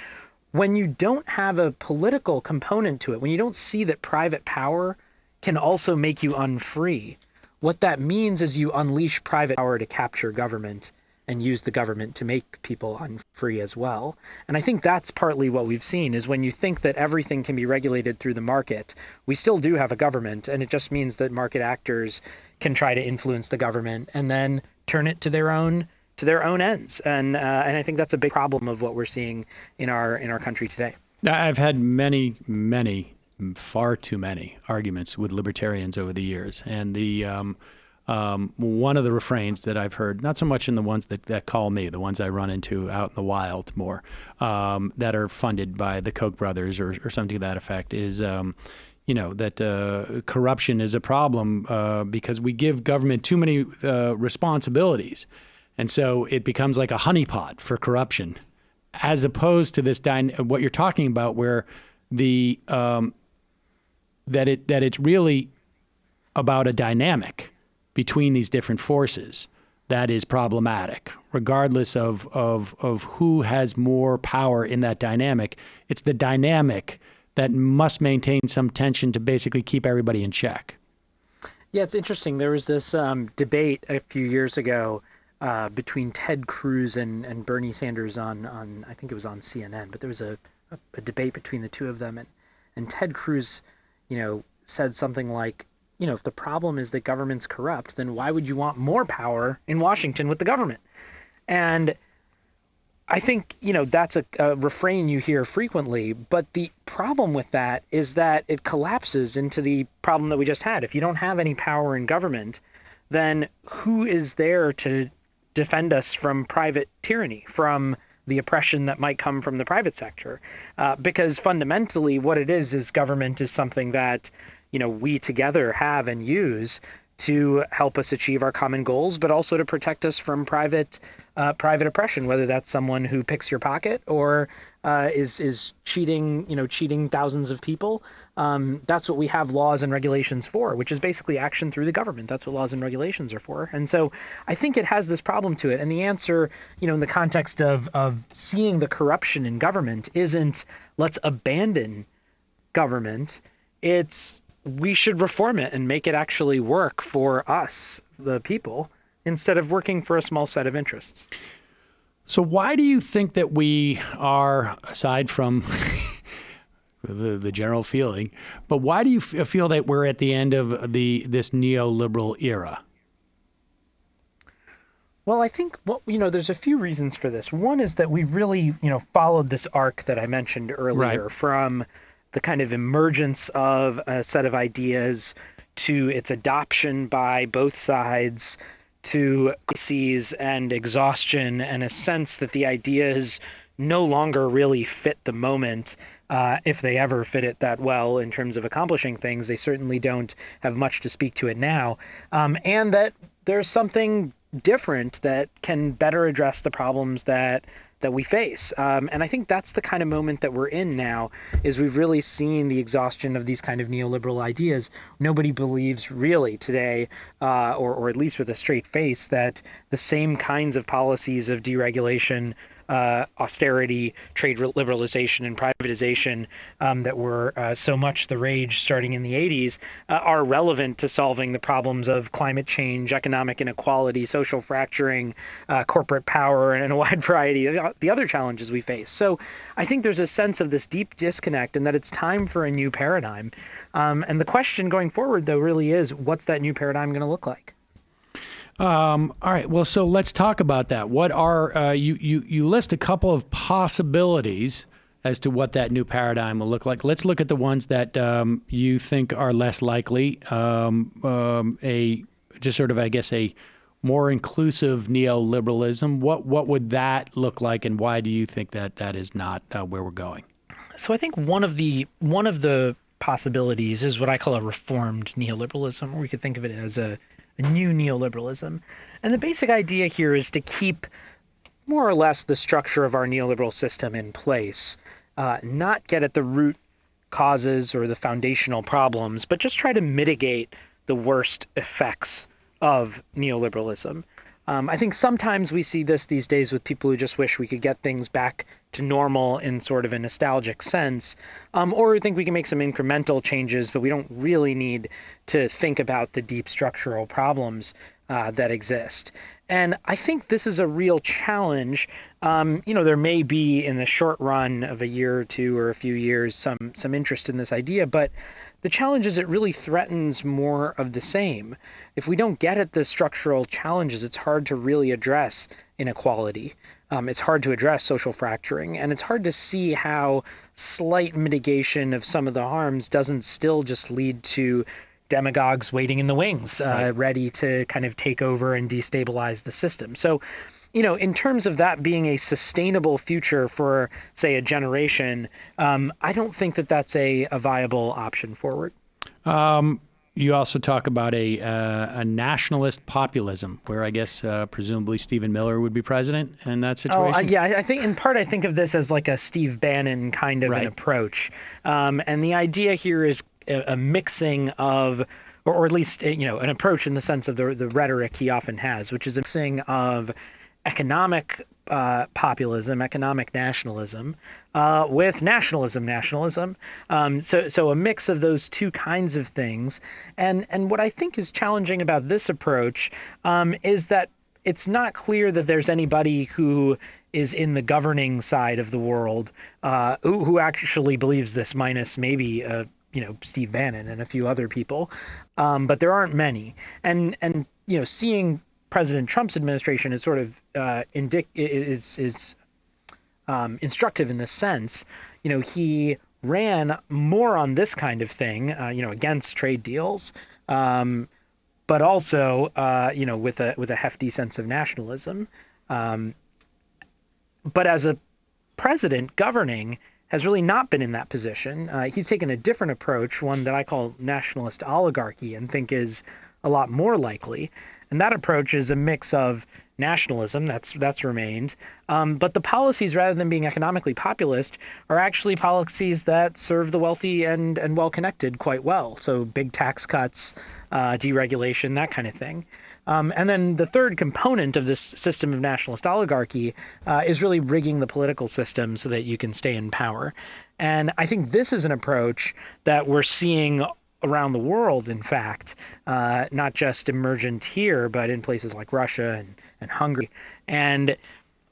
E: When you don't have a political component to it, when you don't see that private power can also make you unfree, what that means is you unleash private power to capture government and use the government to make people unfree as well. And I think that's partly what we've seen, is when you think that everything can be regulated through the market, we still do have a government, and it just means that market actors can try to influence the government and then turn it to their own ends. And I think that's a big problem of what we're seeing in our country today.
B: I've had many, far too many arguments with libertarians over the years, and the one of the refrains that I've heard, not so much in the ones that call me, the ones I run into out in the wild more, that are funded by the Koch brothers or something to that effect, is that corruption is a problem because we give government too many responsibilities, and so it becomes like a honeypot for corruption, as opposed to this what you're talking about, where the that it's really about a dynamic between these different forces that is problematic, regardless of who has more power in that dynamic. It's the dynamic that must maintain some tension to basically keep everybody in check.
E: Yeah, it's interesting. There was this debate a few years ago between Ted Cruz and Bernie Sanders on I think it was on CNN, but there was a debate between the two of them, and Ted Cruz, said something like, if the problem is that government's corrupt, then why would you want more power in Washington with the government? And I think, that's a refrain you hear frequently, but the problem with that is that it collapses into the problem that we just had. If you don't have any power in government, then who is there to defend us from private tyranny, from the oppression that might come from the private sector? Because fundamentally what it is government is something that, we together have and use to help us achieve our common goals, but also to protect us from private oppression, whether that's someone who picks your pocket or is cheating thousands of people. That's what we have laws and regulations for, which is basically action through the government. That's what laws and regulations are for. And so I think it has this problem to it. And the answer, in the context of seeing the corruption in government, isn't let's abandon government. It's we should reform it and make it actually work for us, the people, instead of working for a small set of interests.
B: So why do you think that we are, aside from the general feeling, but why do you feel that we're at the end of this neoliberal era?
E: Well, I think, there's a few reasons for this. One is that we've really, followed this arc that I mentioned earlier,
B: Right.
E: from the kind of emergence of a set of ideas to its adoption by both sides, to crises and exhaustion and a sense that the ideas no longer really fit the moment, if they ever fit it that well in terms of accomplishing things. They certainly don't have much to speak to it now, and that there's something different that can better address the problems that we face. And I think that's the kind of moment that we're in now, is we've really seen the exhaustion of these kind of neoliberal ideas. Nobody believes really today, or at least with a straight face, that the same kinds of policies of deregulation, austerity, trade liberalization, and privatization that were so much the rage starting in the 80s are relevant to solving the problems of climate change, economic inequality, social fracturing, corporate power, and a wide variety of the other challenges we face. So I think there's a sense of this deep disconnect, and that it's time for a new paradigm. And the question going forward, though, really is, what's that new paradigm going to look like?
B: All right. Well, so let's talk about that. What are you list a couple of possibilities as to what that new paradigm will look like. Let's look at the ones that you think are less likely. Just sort of, I guess, a more inclusive neoliberalism. What would that look like, and why do you think that is not where we're going?
E: So I think one of the possibilities is what I call a reformed neoliberalism, or we could think of it as a new neoliberalism. And the basic idea here is to keep more or less the structure of our neoliberal system in place, not get at the root causes or the foundational problems, but just try to mitigate the worst effects of neoliberalism. I think sometimes we see this these days with people who just wish we could get things back to normal in sort of a nostalgic sense, or think we can make some incremental changes, but we don't really need to think about the deep structural problems that exist. And I think this is a real challenge. There may be in the short run of a year or two or a few years some interest in this idea, but the challenge is it really threatens more of the same. If we don't get at the structural challenges, it's hard to really address inequality. It's hard to address social fracturing, and it's hard to see how slight mitigation of some of the harms doesn't still just lead to demagogues waiting in the wings, ready to kind of take over and destabilize the system. So, in terms of that being a sustainable future for, say, a generation, I don't think that that's a viable option forward.
B: You also talk about a nationalist populism, where I guess presumably Stephen Miller would be president in that situation.
E: I think in part I think of this as like a Steve Bannon kind of an approach, and the idea here is a mixing of, or at least an approach in the sense of the rhetoric he often has, which is a mixing of economic populism, economic nationalism, with nationalism. So a mix of those two kinds of things. And what I think is challenging about this approach is that it's not clear that there's anybody who is in the governing side of the world who actually believes this, minus maybe Steve Bannon and a few other people, but there aren't many. And seeing President Trump's administration is sort of instructive in this sense. He ran more on this kind of thing, against trade deals, but also with a hefty sense of nationalism. But as a president governing, has really not been in that position. He's taken a different approach, one that I call nationalist oligarchy, and think is a lot more likely. And that approach is a mix of nationalism, that's remained, but the policies, rather than being economically populist, are actually policies that serve the wealthy and well-connected quite well. So big tax cuts, deregulation, that kind of thing. And then the third component of this system of nationalist oligarchy is really rigging the political system so that you can stay in power. And I think this is an approach that we're seeing around the world, in fact, not just emergent here, but in places like Russia and Hungary. And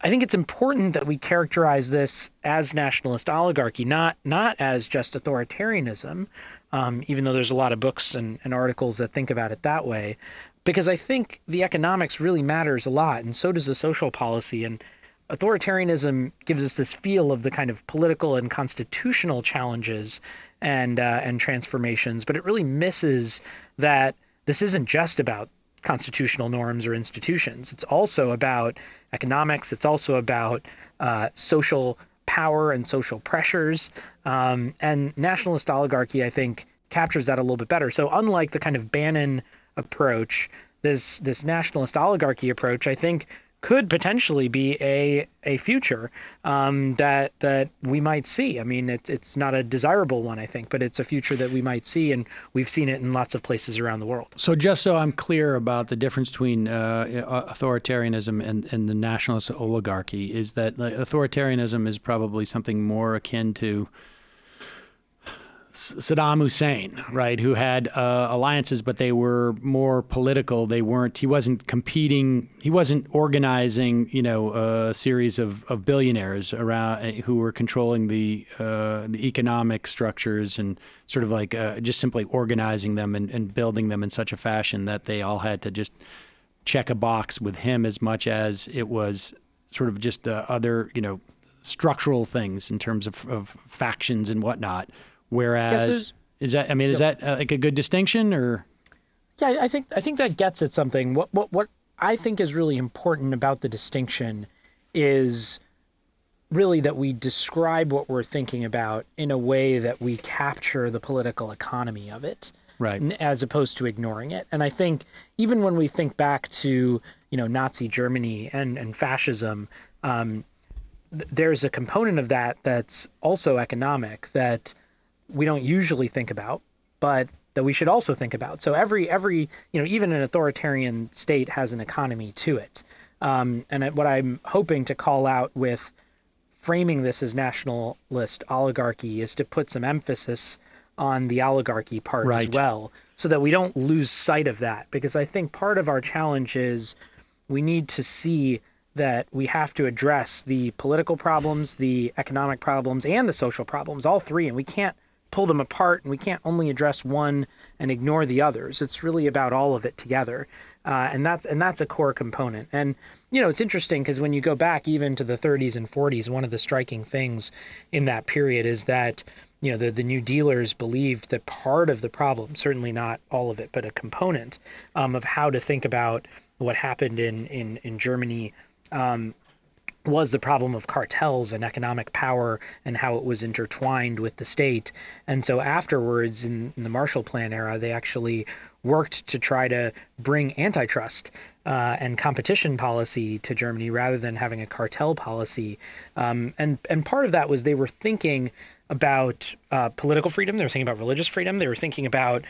E: I think it's important that we characterize this as nationalist oligarchy, not as just authoritarianism, even though there's a lot of books and articles that think about it that way, because I think the economics really matters a lot, and so does the social policy. And authoritarianism gives us this feel of the kind of political and constitutional challenges and transformations, but it really misses that this isn't just about constitutional norms or institutions. It's also about economics. It's also about social power and social pressures. And nationalist oligarchy, I think, captures that a little bit better. So unlike the kind of Bannon approach, this nationalist oligarchy approach, I think, could potentially be a future that we might see. I mean, it's not a desirable one, I think, but it's a future that we might see, and we've seen it in lots of places around the world.
B: So just so I'm clear about the difference between authoritarianism and the nationalist oligarchy, is that authoritarianism is probably something more akin to Saddam Hussein, right, who had alliances, but they were more political. He wasn't competing. He wasn't organizing, a series of billionaires around who were controlling the economic structures and sort of like just simply organizing them and building them in such a fashion that they all had to just check a box with him, as much as it was sort of just other, structural things in terms of factions and whatnot. Whereas, is that like a good distinction, or?
E: Yeah, I think that gets at something. What I think is really important about the distinction is really that we describe what we're thinking about in a way that we capture the political economy of it,
B: right,
E: as opposed to ignoring it. And I think even when we think back to Nazi Germany and fascism, there's a component of that that's also economic that we don't usually think about, but that we should also think about. So every even an authoritarian state has an economy to it. And what I'm hoping to call out with framing this as nationalist oligarchy is to put some emphasis on the oligarchy part as well, so that we don't lose sight of that. Because I think part of our challenge is we need to see that we have to address the political problems, the economic problems, and the social problems, all three, and we can't pull them apart, and we can't only address one and ignore the others. It's really about all of it together, and that's a core component. And it's interesting because when you go back even to the 30s and 40s, one of the striking things in that period is that the New Dealers believed that part of the problem, certainly not all of it, but a component of how to think about what happened in Germany was the problem of cartels and economic power and how it was intertwined with the state. And so afterwards, in the Marshall Plan era, they actually worked to try to bring antitrust and competition policy to Germany rather than having a cartel policy. And part of that was they were thinking about political freedom. They were thinking about religious freedom. They were thinking about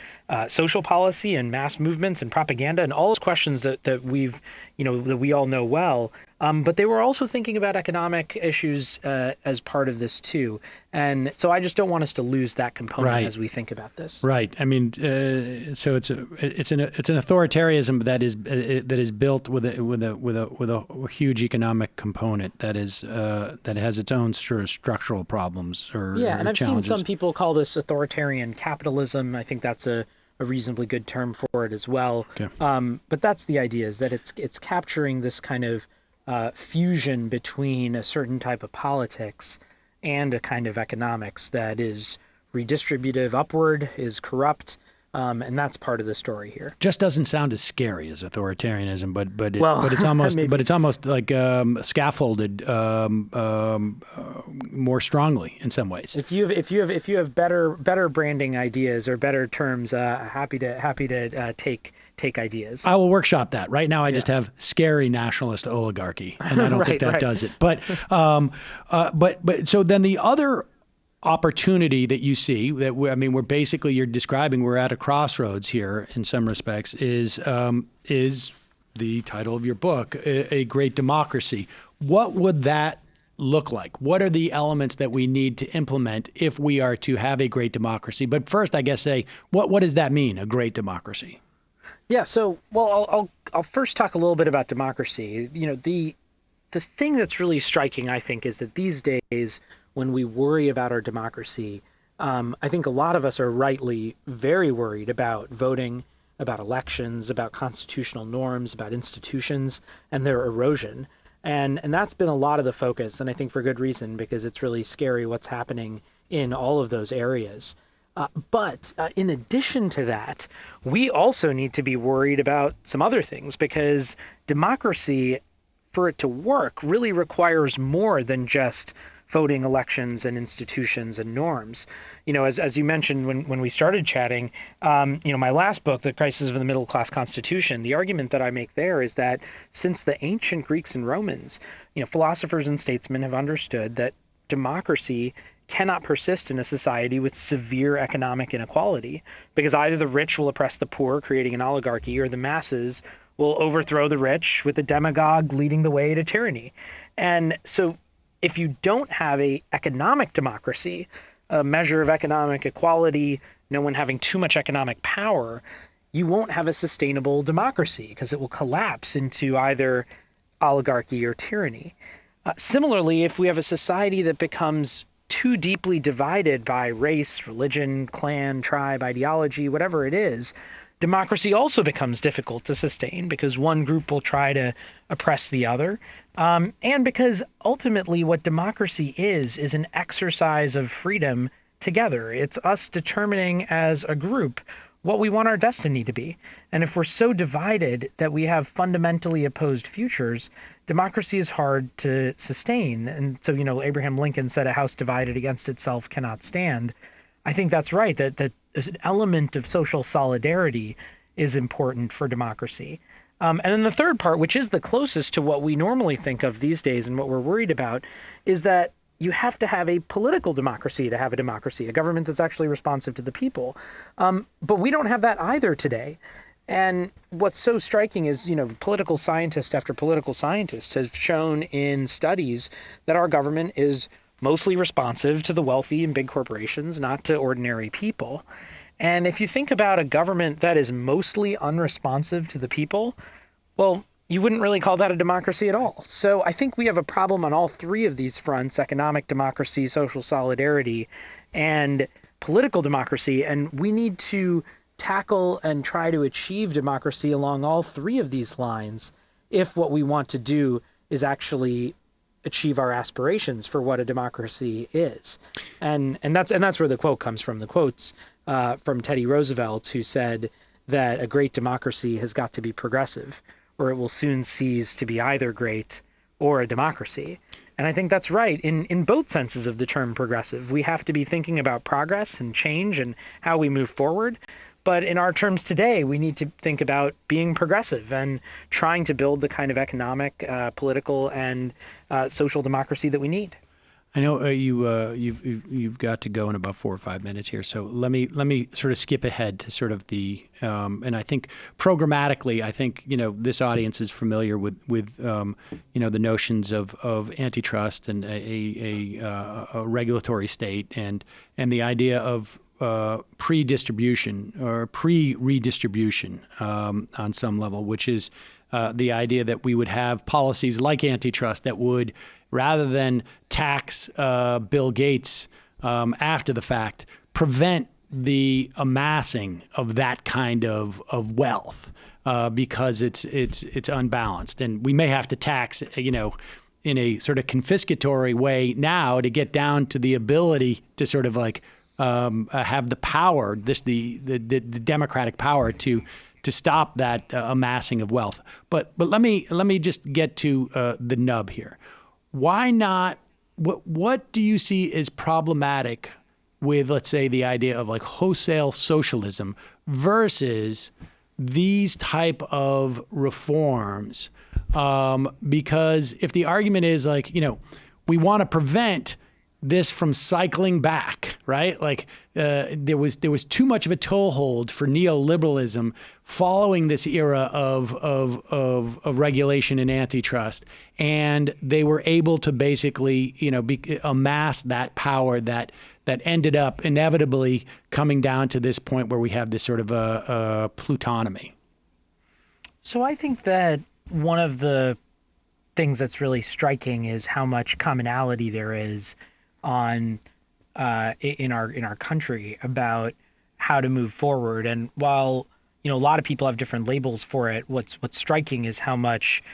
E: social policy and mass movements and propaganda and all those questions that we all know well. But they were also thinking about economic issues as part of this too. And so I just don't want us to lose that component as we think about this.
B: Right. I mean, so it's an authoritarianism that is built with a huge economic component that has its own sort of structural problems or
E: and I've
B: challenges.
E: seen some people call this authoritarian capitalism. I think that's a reasonably good term for it as well.
B: Okay.
E: But that's the idea, is that it's capturing this kind of fusion between a certain type of politics and a kind of economics that is redistributive upward, is corrupt, and that's part of the story here.
B: Just doesn't sound as scary as authoritarianism, but it's almost like scaffolded more strongly in some ways.
E: If you have better branding ideas or better terms, happy to take ideas.
B: I will workshop that. Right now, I just have scary nationalist oligarchy, and I don't think that does it. But so then the other opportunity that you see that we're basically, you're describing, we're at a crossroads here in some respects, is the title of your book, A Great Democracy. What would that look like? What are the elements that we need to implement if we are to have a great democracy? But first, I guess, what does that mean, a great democracy?
E: Yeah. So, well, I'll first talk a little bit about democracy. The thing that's really striking, I think, is that these days, when we worry about our democracy, I think a lot of us are rightly very worried about voting, about elections, about constitutional norms, about institutions and their erosion. And that's been a lot of the focus, and I think for good reason, because it's really scary what's happening in all of those areas. But in addition to that, we also need to be worried about some other things, because democracy, for it to work, really requires more than just voting, elections, and institutions and norms. As you mentioned when we started chatting, my last book, The Crisis of the Middle Class Constitution, the argument that I make there is that since the ancient Greeks and Romans, philosophers and statesmen have understood that democracy cannot persist in a society with severe economic inequality, because either the rich will oppress the poor, creating an oligarchy, or the masses will overthrow the rich, with the demagogue leading the way to tyranny. And so if you don't have a economic democracy, a measure of economic equality, no one having too much economic power, you won't have a sustainable democracy, because it will collapse into either oligarchy or tyranny. Similarly, if we have a society that becomes too deeply divided by race, religion, clan, tribe, ideology, whatever it is, democracy also becomes difficult to sustain, because one group will try to oppress the other. And because ultimately what democracy is an exercise of freedom together. It's us determining as a group what we want our destiny to be. And if we're so divided that we have fundamentally opposed futures, democracy is hard to sustain. And so, Abraham Lincoln said, "A house divided against itself cannot stand." I think that's right, that an element of social solidarity is important for democracy. And then the third part, which is the closest to what we normally think of these days and what we're worried about, is that you have to have a political democracy to have a democracy, a government that's actually responsive to the people. But we don't have that either today. And what's so striking is, political scientist after political scientist has shown in studies that our government is mostly responsive to the wealthy and big corporations, not to ordinary people. And if you think about a government that is mostly unresponsive to the people, well, you wouldn't really call that a democracy at all. So I think we have a problem on all three of these fronts: economic democracy, social solidarity, and political democracy. And we need to tackle and try to achieve democracy along all three of these lines if what we want to do is actually achieve our aspirations for what a democracy is. And that's where the quote comes from. The quote's from Teddy Roosevelt, who said that a great democracy has got to be progressive, or it will soon cease to be either great or a democracy. And I think that's right in both senses of the term progressive. We have to be thinking about progress and change and how we move forward. But in our terms today, we need to think about being progressive and trying to build the kind of economic, political, and social democracy that we need.
B: I know you've got to go in about 4 or 5 minutes here, so let me sort of skip ahead to sort of the and I think programmatically, I think this audience is familiar with the notions of antitrust and a regulatory state and the idea of pre-distribution or pre-redistribution on some level, which is the idea that we would have policies like antitrust that would, rather than tax Bill Gates after the fact, prevent the amassing of that kind of wealth because it's unbalanced. And we may have to tax, in a sort of confiscatory way now to get down to the ability to sort of like have the power, the democratic power to stop that amassing of wealth. But let me just get to the nub here. Why not? What do you see as problematic with, let's say, the idea of like wholesale socialism versus these type of reforms? Because if the argument is like, we want to prevent this from cycling back, right? Like there was too much of a toehold for neoliberalism following this era of regulation and antitrust, and they were able to basically, amass that power that ended up inevitably coming down to this point where we have this sort of a plutonomy.
E: So I think that one of the things that's really striking is how much commonality there is in our country about how to move forward. And while a lot of people have different labels for it, what's striking is how much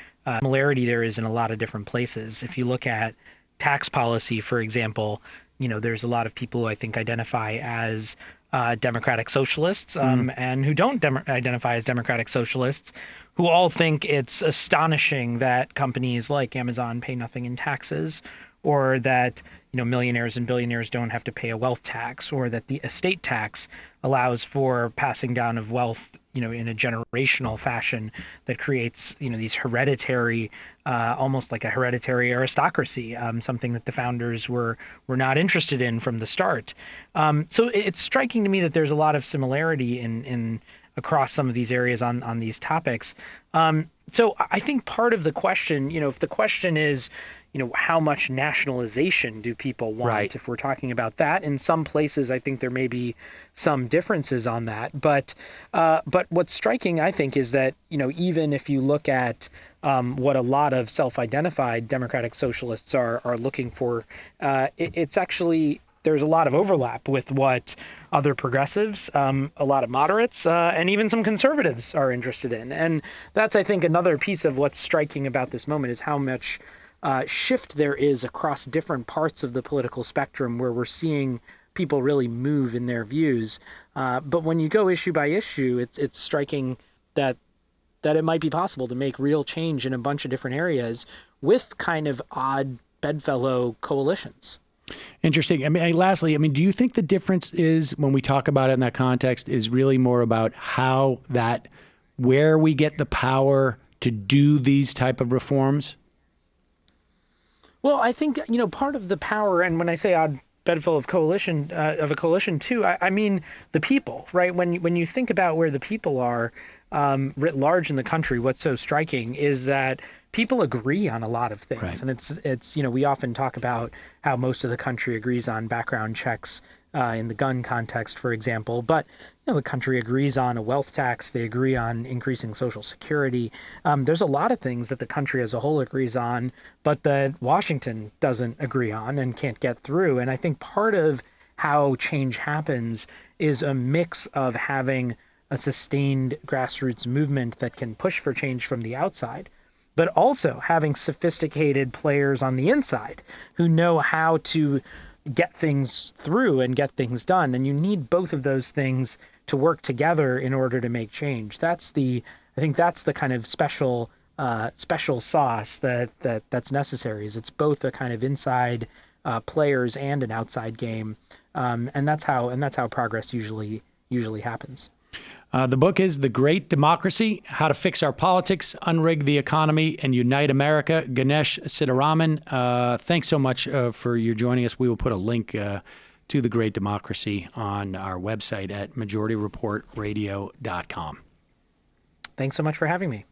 E: similarity there is in a lot of different places. If you look at tax policy, for example, there's a lot of people who I think identify as democratic socialists and who don't identify as democratic socialists, who all think it's astonishing that companies like Amazon pay nothing in taxes, or that millionaires and billionaires don't have to pay a wealth tax, or that the estate tax allows for passing down of wealth in a generational fashion that creates these hereditary, almost like a hereditary aristocracy, something that the founders were not interested in from the start. So it's striking to me that there's a lot of similarity in across some of these areas on these topics. So I think part of the question, if the question is, how much nationalization do people want? Right. If we're talking about that, in some places, I think there may be some differences on that. But what's striking, I think, is that, even if you look at what a lot of self-identified democratic socialists are looking for, it's actually, there's a lot of overlap with what other progressives, a lot of moderates, and even some conservatives are interested in. And that's, I think, another piece of what's striking about this moment is how much shift there is across different parts of the political spectrum where we're seeing people really move in their views. But when you go issue by issue, it's striking that it might be possible to make real change in a bunch of different areas with kind of odd bedfellow coalitions.
B: Interesting. Lastly, do you think the difference is, when we talk about it in that context, is really more about where we get the power to do these type of reforms?
E: Well, I think, part of the power, and when I say odd bedfellow of a coalition too, I mean the people, right? When you think about where the people are writ large in the country, what's so striking is that people agree on a lot of things. Right. And it's we often talk about how most of the country agrees on background checks in the gun context, for example, but the country agrees on a wealth tax. They agree on increasing Social Security. There's a lot of things that the country as a whole agrees on, but that Washington doesn't agree on and can't get through. And I think part of how change happens is a mix of having a sustained grassroots movement that can push for change from the outside, but also having sophisticated players on the inside who know how to get things through and get things done. And you need both of those things to work together in order to make change. I think that's the kind of special sauce that's necessary. Is it's both a kind of inside players and an outside game. And that's how progress usually happens.
B: The book is The Great Democracy: How to Fix Our Politics, Unrig the Economy, and Unite America. Ganesh Sitaraman, thanks so much for your joining us. We will put a link to The Great Democracy on our website at majorityreportradio.com.
E: Thanks so much for having me.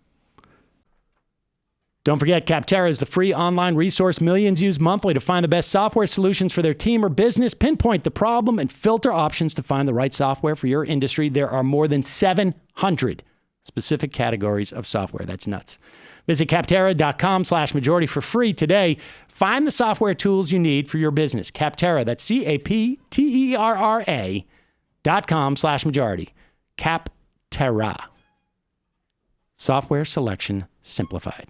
B: Don't forget, Capterra is the free online resource millions use monthly to find the best software solutions for their team or business, pinpoint the problem, and filter options to find the right software for your industry. There are more than 700 specific categories of software. That's nuts. Visit capterra.com/majority for free today. Find the software tools you need for your business. Capterra, that's CAPTERRA.com/majority. Capterra. Software selection simplified.